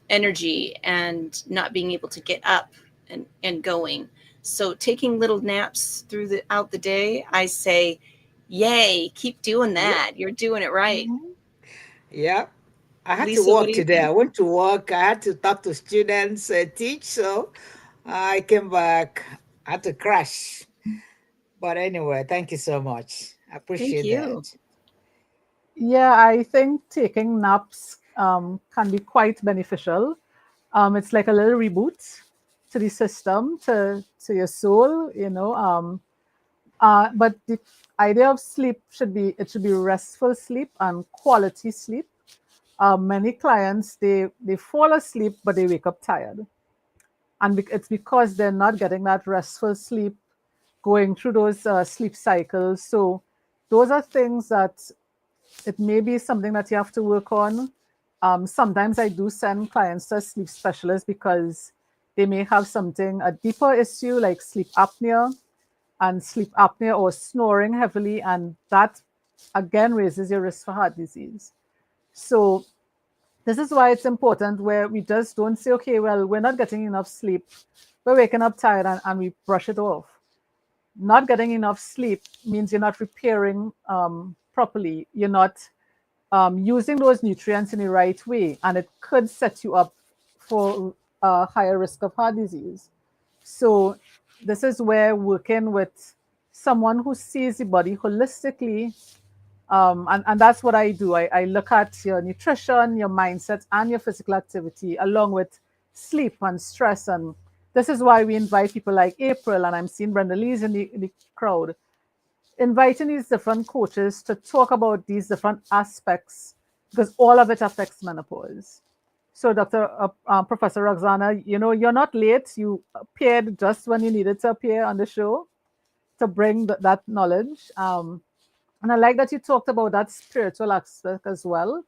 energy and not being able to get up and going. So taking little naps throughout the day, I say, yay, keep doing that. You're doing it right. Mm-hmm. Yeah. I had to Lisa, what work do you today. I think? went to work. I had to talk to students, teach. So I came back. I had to crash. But anyway, thank you so much. I Thank appreciate that. you. Yeah, I think taking naps can be quite beneficial. It's like a little reboot to the system, to your soul, you know. But the idea of sleep should be restful sleep and quality sleep. Many clients, they fall asleep, but they wake up tired. And it's because they're not getting that restful sleep, going through those sleep cycles. So those are things that it may be something that you have to work on. Sometimes I do send clients to a sleep specialist because they may have a deeper issue like sleep apnea or snoring heavily, and that again raises your risk for heart disease. So this is why it's important where we just don't say, okay, well, we're not getting enough sleep, we're waking up tired, and we brush it off. Not getting enough sleep means you're not repairing properly. You're not using those nutrients in the right way, and it could set you up for a higher risk of heart disease. So this is where working with someone who sees the body holistically, and that's what I do. I look at your nutrition, your mindset, and your physical activity, along with sleep and stress. And this is why we invite people like April, and I'm seeing Brenda Lee's in the crowd, inviting these different coaches to talk about these different aspects, because all of it affects menopause. So, Professor Roxana, you know, you're not late. You appeared just when you needed to appear on the show to bring that knowledge. And I like that you talked about that spiritual aspect as well.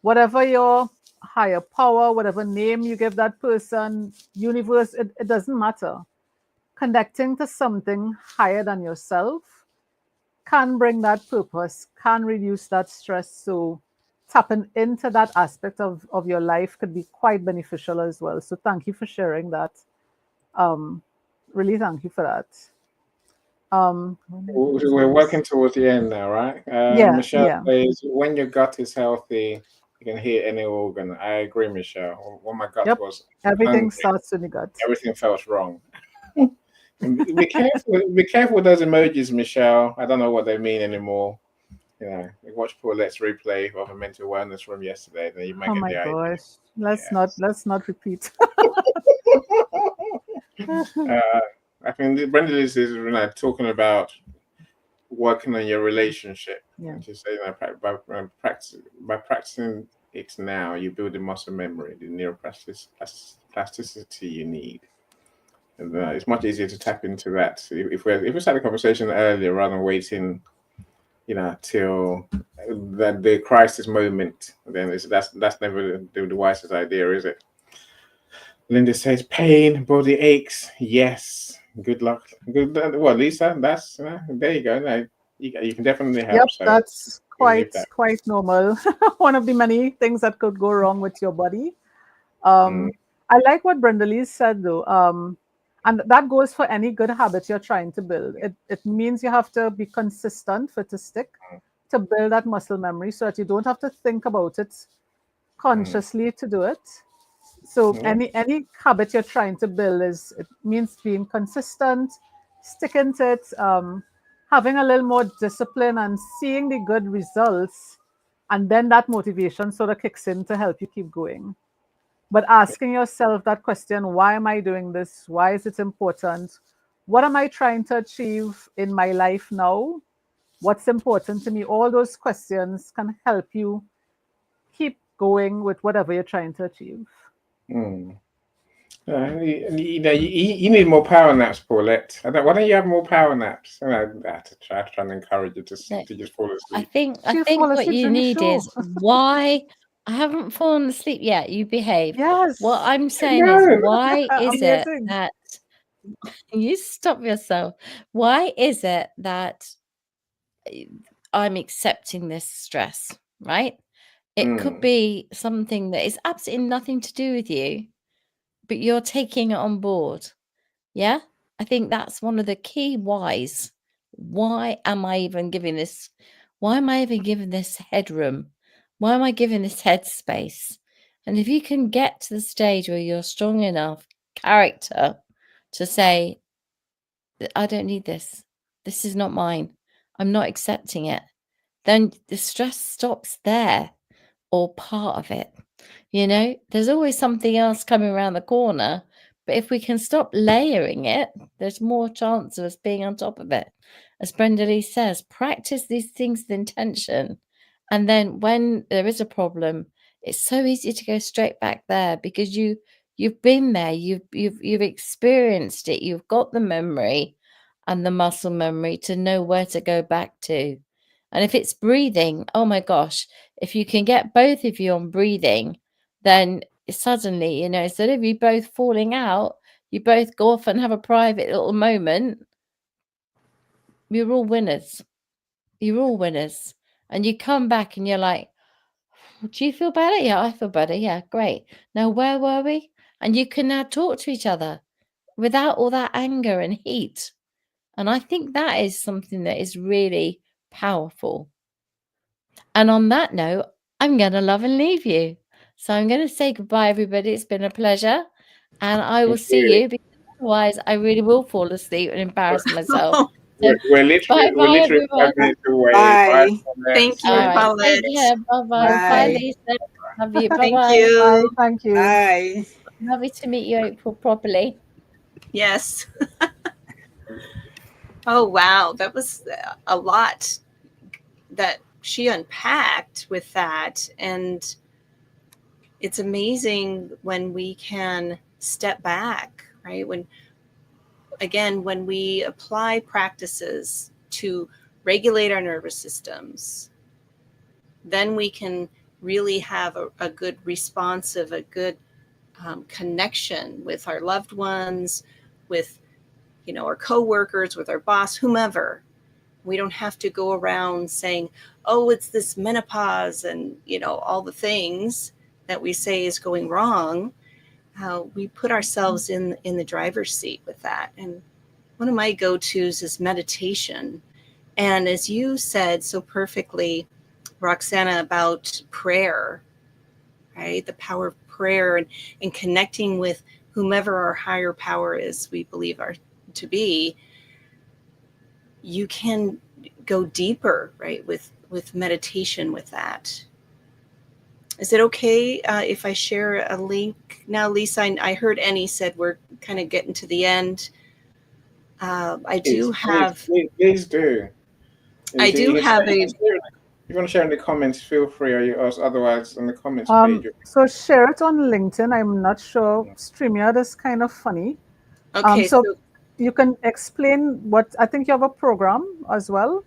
Whatever your higher power, whatever name you give that person, universe, it doesn't matter. Connecting to something higher than yourself can bring that purpose, can reduce that stress. So tapping into that aspect of your life could be quite beneficial as well. So thank you for sharing that. Really thank you for that. We're working towards the end now, right? Michelle says, when your gut is healthy, you can hear any organ. I agree, Michelle. When my gut was everything hungry, starts in the gut. Everything felt wrong. Be careful with those emojis, Michelle. I don't know what they mean anymore. You know, watch Paulette's replay of a mental wellness room yesterday. Then you might get the idea. Oh my gosh! Let's not repeat. I think Brenda is talking about working on your relationship. Just say by practicing it now, you build the muscle memory, the neuroplasticity you need. And it's much easier to tap into that. If we start a conversation earlier rather than waiting, you know, till the crisis moment, then that's never the wisest idea, is it? Linda says, pain, body aches. Yes. Good luck. Good. Well, Lisa, that's there you go. No, you can definitely help. Yep, so that's quite normal. One of the many things that could go wrong with your body. I like what Brenda Lee said though. And that goes for any good habit you're trying to build. It means you have to be consistent for it to stick, to build that muscle memory so that you don't have to think about it consciously to do it. So any habit you're trying to build it means being consistent, sticking to it, having a little more discipline and seeing the good results, and then that motivation sort of kicks in to help you keep going. But asking yourself that question, why am I doing this? Why is it important? What am I trying to achieve in my life now? What's important to me? All those questions can help you keep going with whatever you're trying to achieve. You need more power naps, Paulette. Why don't you have more power naps? I have to try and encourage you to just fall asleep. I think what you need is why I haven't fallen asleep yet. You behave. Yes. What I'm saying is, why is it that you stop yourself? Why is it that I'm accepting this stress, right? It could be something that is absolutely nothing to do with you, but you're taking it on board. Yeah, I think that's one of the key whys. Why am I even giving this? Why am I even giving this headroom? Why am I giving this headspace? And if you can get to the stage where you're strong enough character to say, I don't need this. This is not mine. I'm not accepting it. Then the stress stops there, or part of it. You know, there's always something else coming around the corner, But if we can stop layering it, there's more chance of us being on top of it. As Brenda Lee says, practice these things with intention. And then when there is a problem, it's so easy to go straight back there because you've been there, you've experienced it, you've got the memory and the muscle memory to know where to go back to. And if it's breathing, oh my gosh, if you can get both of you on breathing, then suddenly, instead of you both falling out, you both go off and have a private little moment. You're all winners. You're all winners. And you come back and you're like, do you feel better? Yeah, I feel better. Yeah, great. Now, where were we? And you can now talk to each other without all that anger and heat. And I think that is something that is really powerful. And on that note, I'm going to love and leave you. So I'm going to say goodbye, everybody. It's been a pleasure. And I will see you, because otherwise I really will fall asleep and embarrass myself. So We're literally bye, 5 everyone. minutes away. Bye. Thank you, All right. Paulette. Take care. Bye-bye. Bye, Bye. Lisa. Love you. Thank Bye-bye. you. Bye. Thank you. Bye. Lovely to meet you, April, properly. Yes. Oh, wow. That was a lot that she unpacked with that. And it's amazing when we can step back, right? When we apply practices to regulate our nervous systems, then we can really have a good responsive, a good connection with our loved ones, with our coworkers, with our boss, whomever. We don't have to go around saying, oh, it's this menopause and all the things that we say is going wrong. We put ourselves in the driver's seat with that. And one of my go-tos is meditation. And as you said so perfectly, Roxana, about prayer, right? The power of prayer and connecting with whomever our higher power is, we believe to be. You can go deeper, right? With meditation with that. Is it okay if I share a link now, Lisa? I heard Annie said we're kind of getting to the end. I do have. Please do. I do have a. If you want to share in the comments, feel free, or otherwise on the comments page. So share it on LinkedIn. I'm not sure. StreamYard is kind of funny. Okay, so you can explain what I think you have a program as well.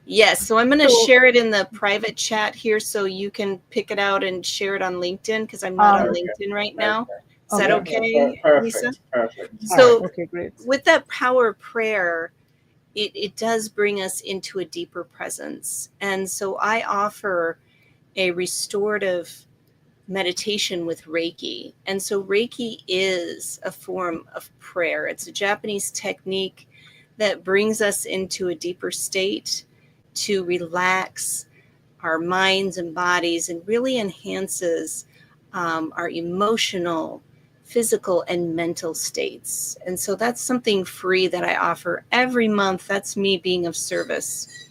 Yes, so I'm going to share it in the private chat here so you can pick it out and share it on LinkedIn, because I'm not on LinkedIn right now. Is that okay, Lisa? Perfect. So okay, great. With that power of prayer, it does bring us into a deeper presence. And so I offer a restorative meditation with Reiki. And so Reiki is a form of prayer. It's a Japanese technique that brings us into a deeper state to relax our minds and bodies, and really enhances our emotional, physical, and mental states. And so that's something free that I offer every month. That's me being of service.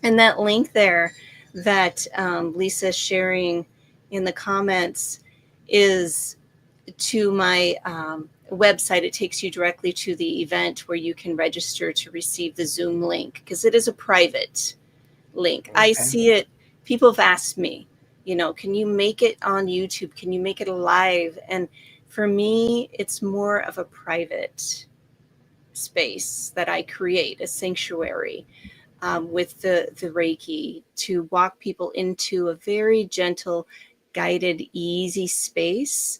And that link there that Lisa's sharing in the comments is to my website. It takes you directly to the event where you can register to receive the Zoom link, because it is a private link. Okay. I see it. People have asked me, can you make it on YouTube? Can you make it live? And for me, it's more of a private space that I create, a sanctuary with the Reiki, to walk people into a very gentle, guided, easy space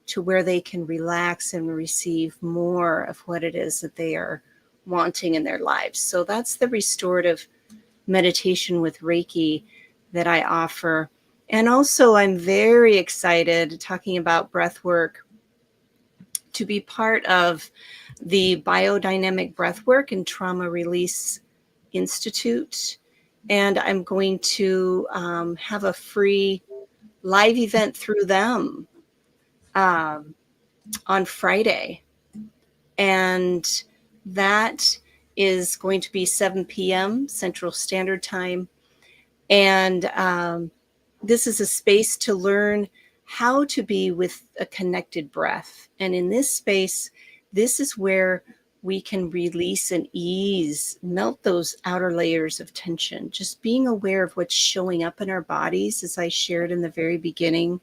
to where they can relax and receive more of what it is that they are wanting in their lives. So that's the restorative meditation with Reiki that I offer. And also, I'm very excited, talking about breath work, to be part of the Biodynamic Breathwork and Trauma Release Institute. And I'm going to have a free live event through them on Friday. And that is going to be 7 p.m. Central Standard Time. And this is a space to learn how to be with a connected breath. And in this space, this is where we can release and ease, melt those outer layers of tension. Just being aware of what's showing up in our bodies, as I shared in the very beginning,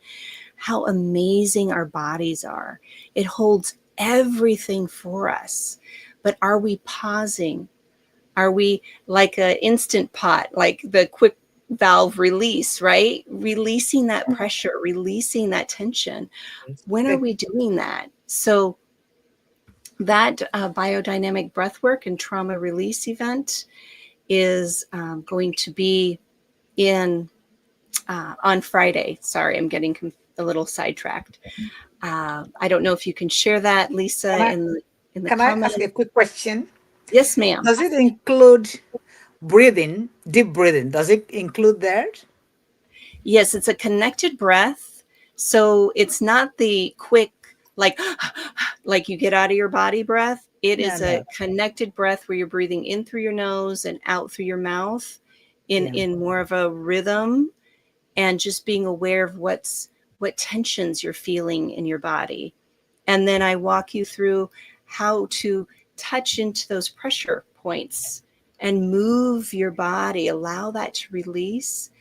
how amazing our bodies are. It holds everything for us. But are we pausing? Are we like an instant pot, like the quick valve release, right? Releasing that pressure, releasing that tension. When are we doing that? So that biodynamic breathwork and trauma release event is going to be in on Friday. Sorry, I'm getting a little sidetracked. I don't know if you can share that, Lisa, in the Can I comments. ask a quick question? Yes, ma'am. Does it include breathing, deep breathing? Does it include that? Yes, it's a connected breath. So it's not the quick, like, like you get out of your body breath. It is a connected breath where you're breathing in through your nose and out through your mouth in more of a rhythm, and just being aware of what tensions you're feeling in your body. And then I walk you through how to touch into those pressure points and move your body, allow that to release.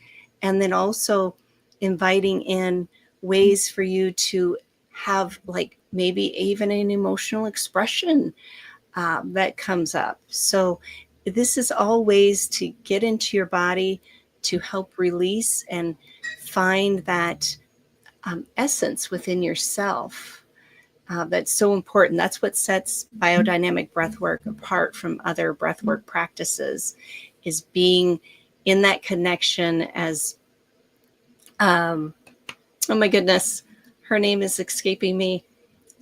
And then also inviting in ways for you to have, like, maybe even an emotional expression that comes up. So this is all ways to get into your body to help release and find that essence within yourself. That's so important. That's what sets biodynamic breathwork apart from other breathwork practices, is being in that connection. As oh my goodness, her name is escaping me.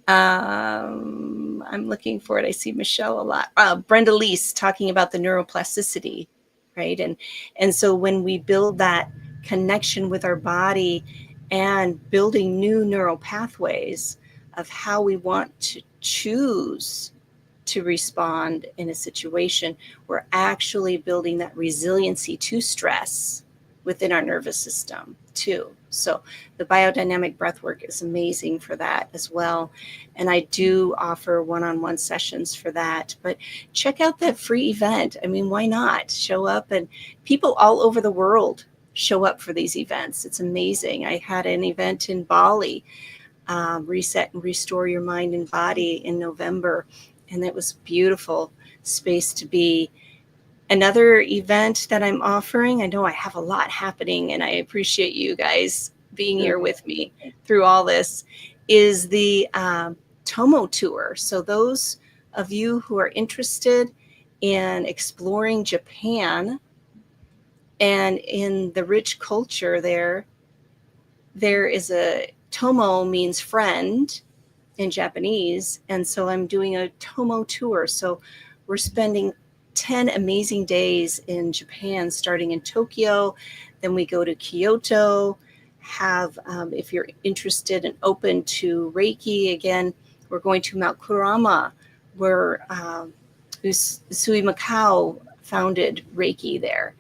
I'm looking for it. I see Michelle a lot. Brenda Leese talking about the neuroplasticity, right? And so when we build that connection with our body and building new neural pathways of how we want to choose to respond in a situation, we're actually building that resiliency to stress within our nervous system too. So the biodynamic breathwork is amazing for that as well. And I do offer one-on-one sessions for that. But check out that free event. I mean, why not? Show up, and people all over the world show up for these events. It's amazing. I had an event in Bali, Reset and Restore Your Mind and Body, in November. And it was beautiful space to be. Another event that I'm offering, I know I have a lot happening, and I appreciate you guys being here with me through all this, is the Tomo Tour. So those of you who are interested in exploring Japan and in the rich culture there is a Tomo means friend in Japanese. And so I'm doing a Tomo tour. So we're spending 10 amazing days in Japan, starting in Tokyo. Then we go to Kyoto. If you're interested and open to Reiki, again, we're going to Mount Kurama, where Usui Makao founded Reiki there.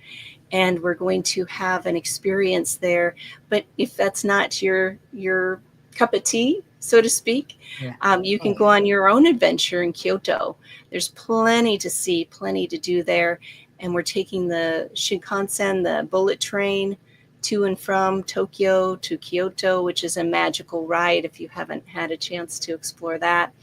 And we're going to have an experience there. But if that's not your cup of tea, so to speak, you can go on your own adventure in Kyoto. There's plenty to see, plenty to do there. And we're taking the Shinkansen, the bullet train, to and from Tokyo to Kyoto, which is a magical ride if you haven't had a chance to explore that.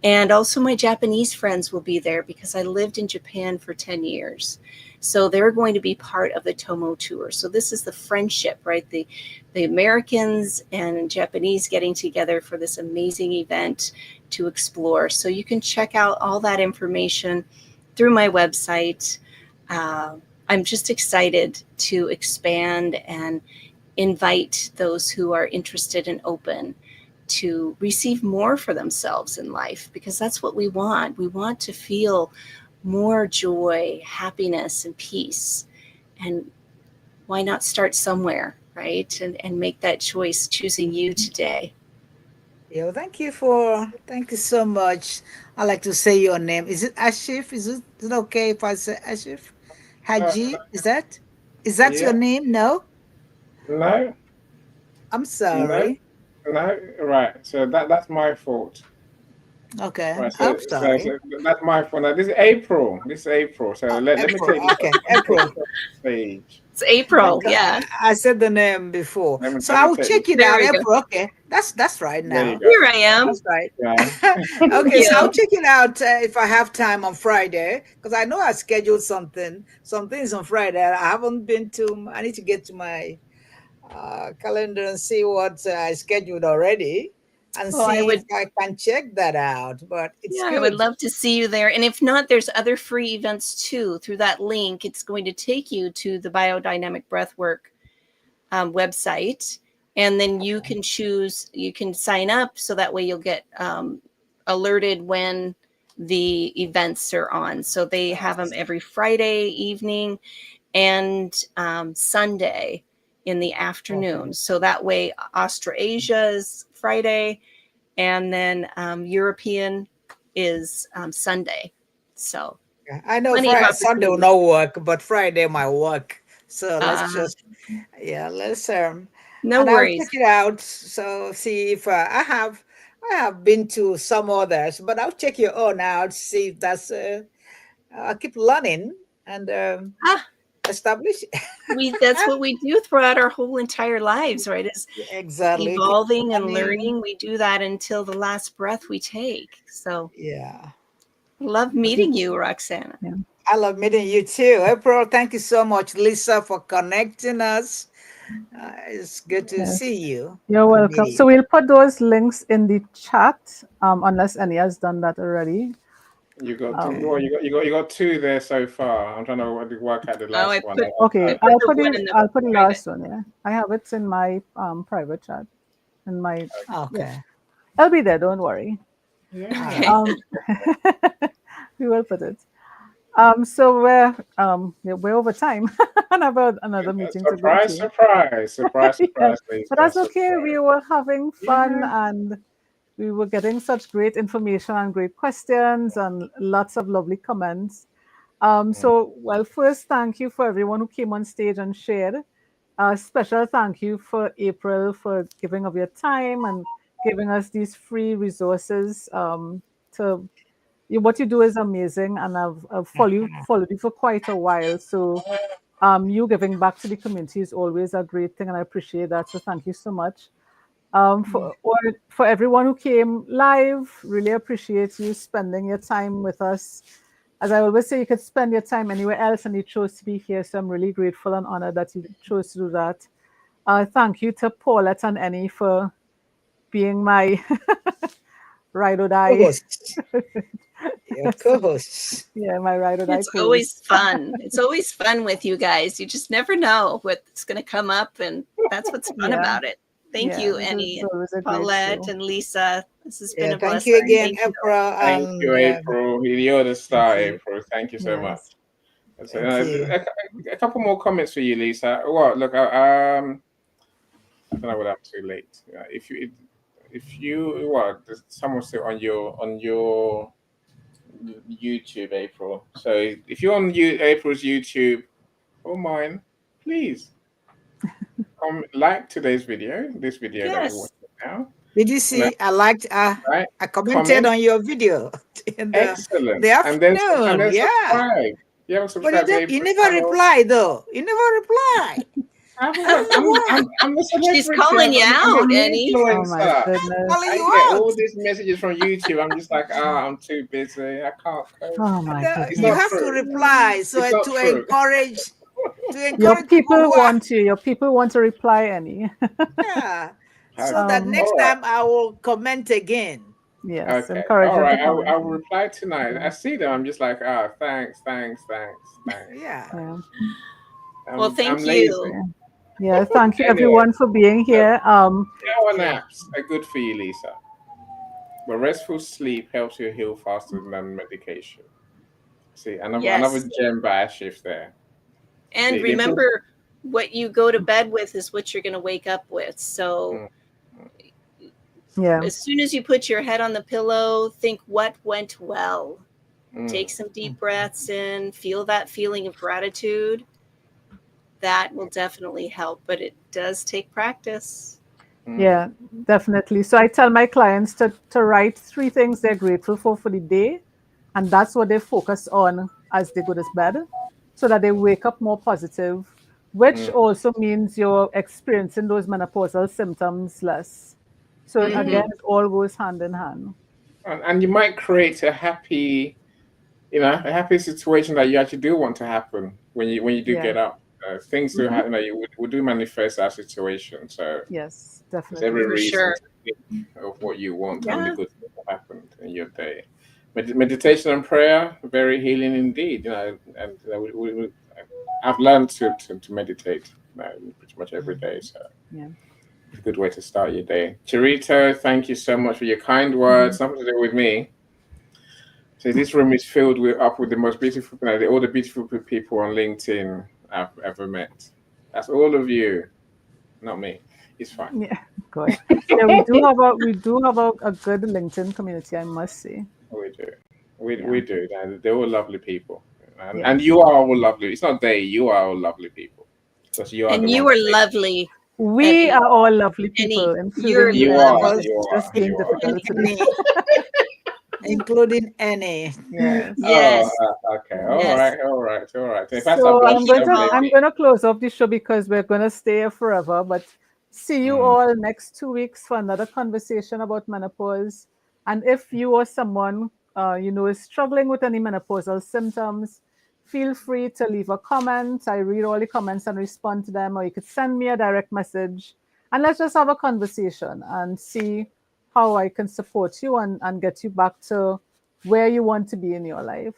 And also my Japanese friends will be there because I lived in Japan for 10 years. So they're going to be part of the Tomo tour. So this is the friendship, right? The Americans and Japanese getting together for this amazing event to explore. So you can check out all that information through my website. I'm just excited to expand and invite those who are interested and open to receive more for themselves in life, because that's what we want. We want to feel more joy, happiness, and peace. And why not start somewhere, right? And make that choice, choosing you today. Yeah, thank you so much. I like to say your name. Is it Ashif? Is it okay if I say Ashif? Haji, is that your Yeah. name? No? No. I'm No. sorry. No, right. So that's my fault. Okay, Right. I'm So sorry. that's my fault. Now, this is April. This is April. So let me April. take this Okay, April April. stage. It's April. Okay, Yeah. I said the name before, so Let I me will take this. check it There out. we go. April. Okay, that's right There you now. go. Here I am. That's right. Yeah. Thank Okay, so I'll you. check it out if I have time on Friday, because I know I scheduled some things on Friday. I haven't been to. I need to get to my calendar and see what I scheduled already, and Oh, I see if would. I can check that out. But it's Yeah, I would good. love to see you there. And if not, there's other free events too. Through that link, it's going to take you to the Biodynamic Breathwork website. And then you can choose, you can sign up so that way you'll get alerted when the events are on. So they have them every Friday evening and Sunday in the afternoon. Okay. So that way, Australasia is Friday, and then European is Sunday. So I know plenty of Friday, Sunday will opportunities. not work, but Friday might work. So let's Uh, just, yeah, let's no and I'll check worries. it out. So see if I have been to some others, but I'll check your own out. See if that's. I'll keep learning and Ah, establish. that's what we do throughout our whole entire lives, right? Is Exactly. Keep evolving and learning. learning. We do that until the last breath we take. So Yeah. love meeting you, Roxana. Yeah. I love meeting you too. April, thank you so much, Lisa, for connecting us. It's good to Yes. see you You're and meet welcome. you. So we'll put those links in the chat, unless any has done that already. You got Okay. well, you got two there so far. I'm trying to work out the Oh, last one. Okay, I put the one in the I'll put the private. last one. Yeah, I have it in my private chat. In my Okay. I'll be there. Don't worry. Okay. We will put it. So we're over time and about another meeting to go Surprise, to. surprise, surprise, Yeah, surprise, but Lisa. that's okay. Surprise. We were having fun Yeah. and we were getting such great information and great questions and lots of lovely comments. So, well, first, thank you for everyone who came on stage and shared. A special thank you for April for giving of your time and giving us these free resources. What you do is amazing, and I've followed you for quite a while. So, you giving back to the community is always a great thing, and I appreciate that. So, thank you so much. For everyone who came live, really appreciate you spending your time with us. As I always say, you could spend your time anywhere else, and you chose to be here. So I'm really grateful and honored that you chose to do that. Thank you to Paulette and Annie for being my ride or die. Co-hosts. Your co-hosts. Yeah, my ride or die It's co-host. always fun. It's always fun with you guys. You just never know what's going to come up, and that's what's fun Yeah. about it. Thank Yeah, you, this Annie, is and always a great Paulette, show. and Lisa. This has been Yeah, a thank you blessing. again, Thank you. April. Thank you, April. You're the star, thank you. April. Thank you so much. Yes. So, Thank you. a couple more comments for you, Lisa. Well, look, I don't know whether I'm too late. If you what, someone still on your YouTube, April. So if you're on April's YouTube or mine, please like today's video. This video that we're Yes. watching now. Did you see? I liked. Right? I commented Comment. on your video in Excellent. the And then afternoon. Yeah, subscribe. You haven't but subscribed to you April's never channel. replied though. You never replied. I don't know why. I'm a She's celebrity. calling you I'm out, an Annie. Oh my influencer. goodness. Calling I you get out. all these messages from YouTube. I'm just like, I'm too busy. I can't cope. Oh my No, It's you not goodness. have to true. reply so It's not to true. encourage Your people people who are want you. Your people want to reply, Annie. yeah. So Okay. that next All right. time I will comment again. Yes, Okay. encourage All them to right. comment. I will reply tonight. Yeah. I see them. I'm just like, thanks. Yeah. Yeah. Well, I'm thank lazy. you. Yeah, thank you Anyway, everyone for being look, here. power Okay. naps are good for you, Lisa. But restful sleep helps you heal faster than medication. See, another Yes. gem by shift there. And The important. remember, what you go to bed with is what you're going to wake up with. So Yeah, as soon as you put your head on the pillow, think what went well. Take some deep breaths in, feel that feeling of gratitude. That will definitely help, but it does take practice. Yeah, definitely. So I tell my clients to write 3 things they're grateful for the day, and that's what they focus on as they go to bed, so that they wake up more positive, which also means you're experiencing those menopausal symptoms less. So again, it all goes hand in hand. And you might create a happy, a happy situation that you actually do want to happen when you do Yeah. get up. Things do happen. We do manifest our situation. So Yes, there's every definitely. For reason sure. to think of what you want and the Yeah. good things that happened in your day. Meditation and prayer, very healing indeed. And I've learned to meditate pretty much every day. So Yeah. it's a good way to start your day. Charito, thank you so much for your kind words. Nothing to do with me. So this room is filled with the most beautiful, all the beautiful people on LinkedIn I've ever met. That's all of you, not me. It's fine. Yeah, good. Yeah, we do have a good LinkedIn community, I must say. We do. Yeah. We do. They're all lovely people. And Yes. you are all lovely. It's not they, you are all lovely people. Because you are the And you ones were that make lovely. We are all lovely people, Annie, you're including you, you Annie. are, Also, you Just are, being you are. difficult today. Annie, including Annie. Yes. Yes. Okay. Yes. All right. If I start So Thank blushing, you, don't blame all. I'm me. going to close off the show because we're going to stay here forever. But see you all next 2 weeks for another conversation about menopause. And if you or someone is struggling with any menopausal symptoms, feel free to leave a comment. I read all the comments and respond to them, or you could send me a direct message, and let's just have a conversation and see how I can support you and get you back to where you want to be in your life.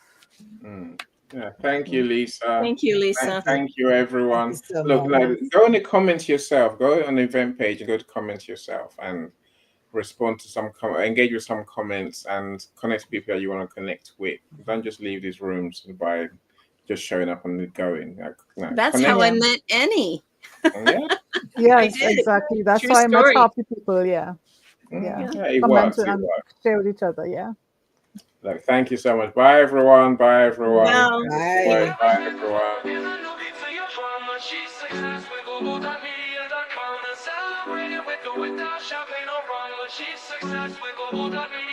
Yeah, thank you, Lisa. Thank you, Lisa. Thank you, Thank everyone. you so Look, much. go on the comments yourself. Go on the event page and go to comments yourself and respond to engage with some comments and connect to people that you want to connect with. Don't just leave these rooms by just showing up and going. That's Connect. how I met Annie. Yeah, Yes, did. exactly. That's True how I met story. half the people. Yeah. Yeah. yeah, it Comment works. It and works. share with each other. Yeah. Look, thank you so much. Bye, everyone. Bye, everyone. Wow. Bye. Bye, everyone. Achieve success with Global.Media.com and celebrate it with the without champagne or rum. Achieve success with Global.Media.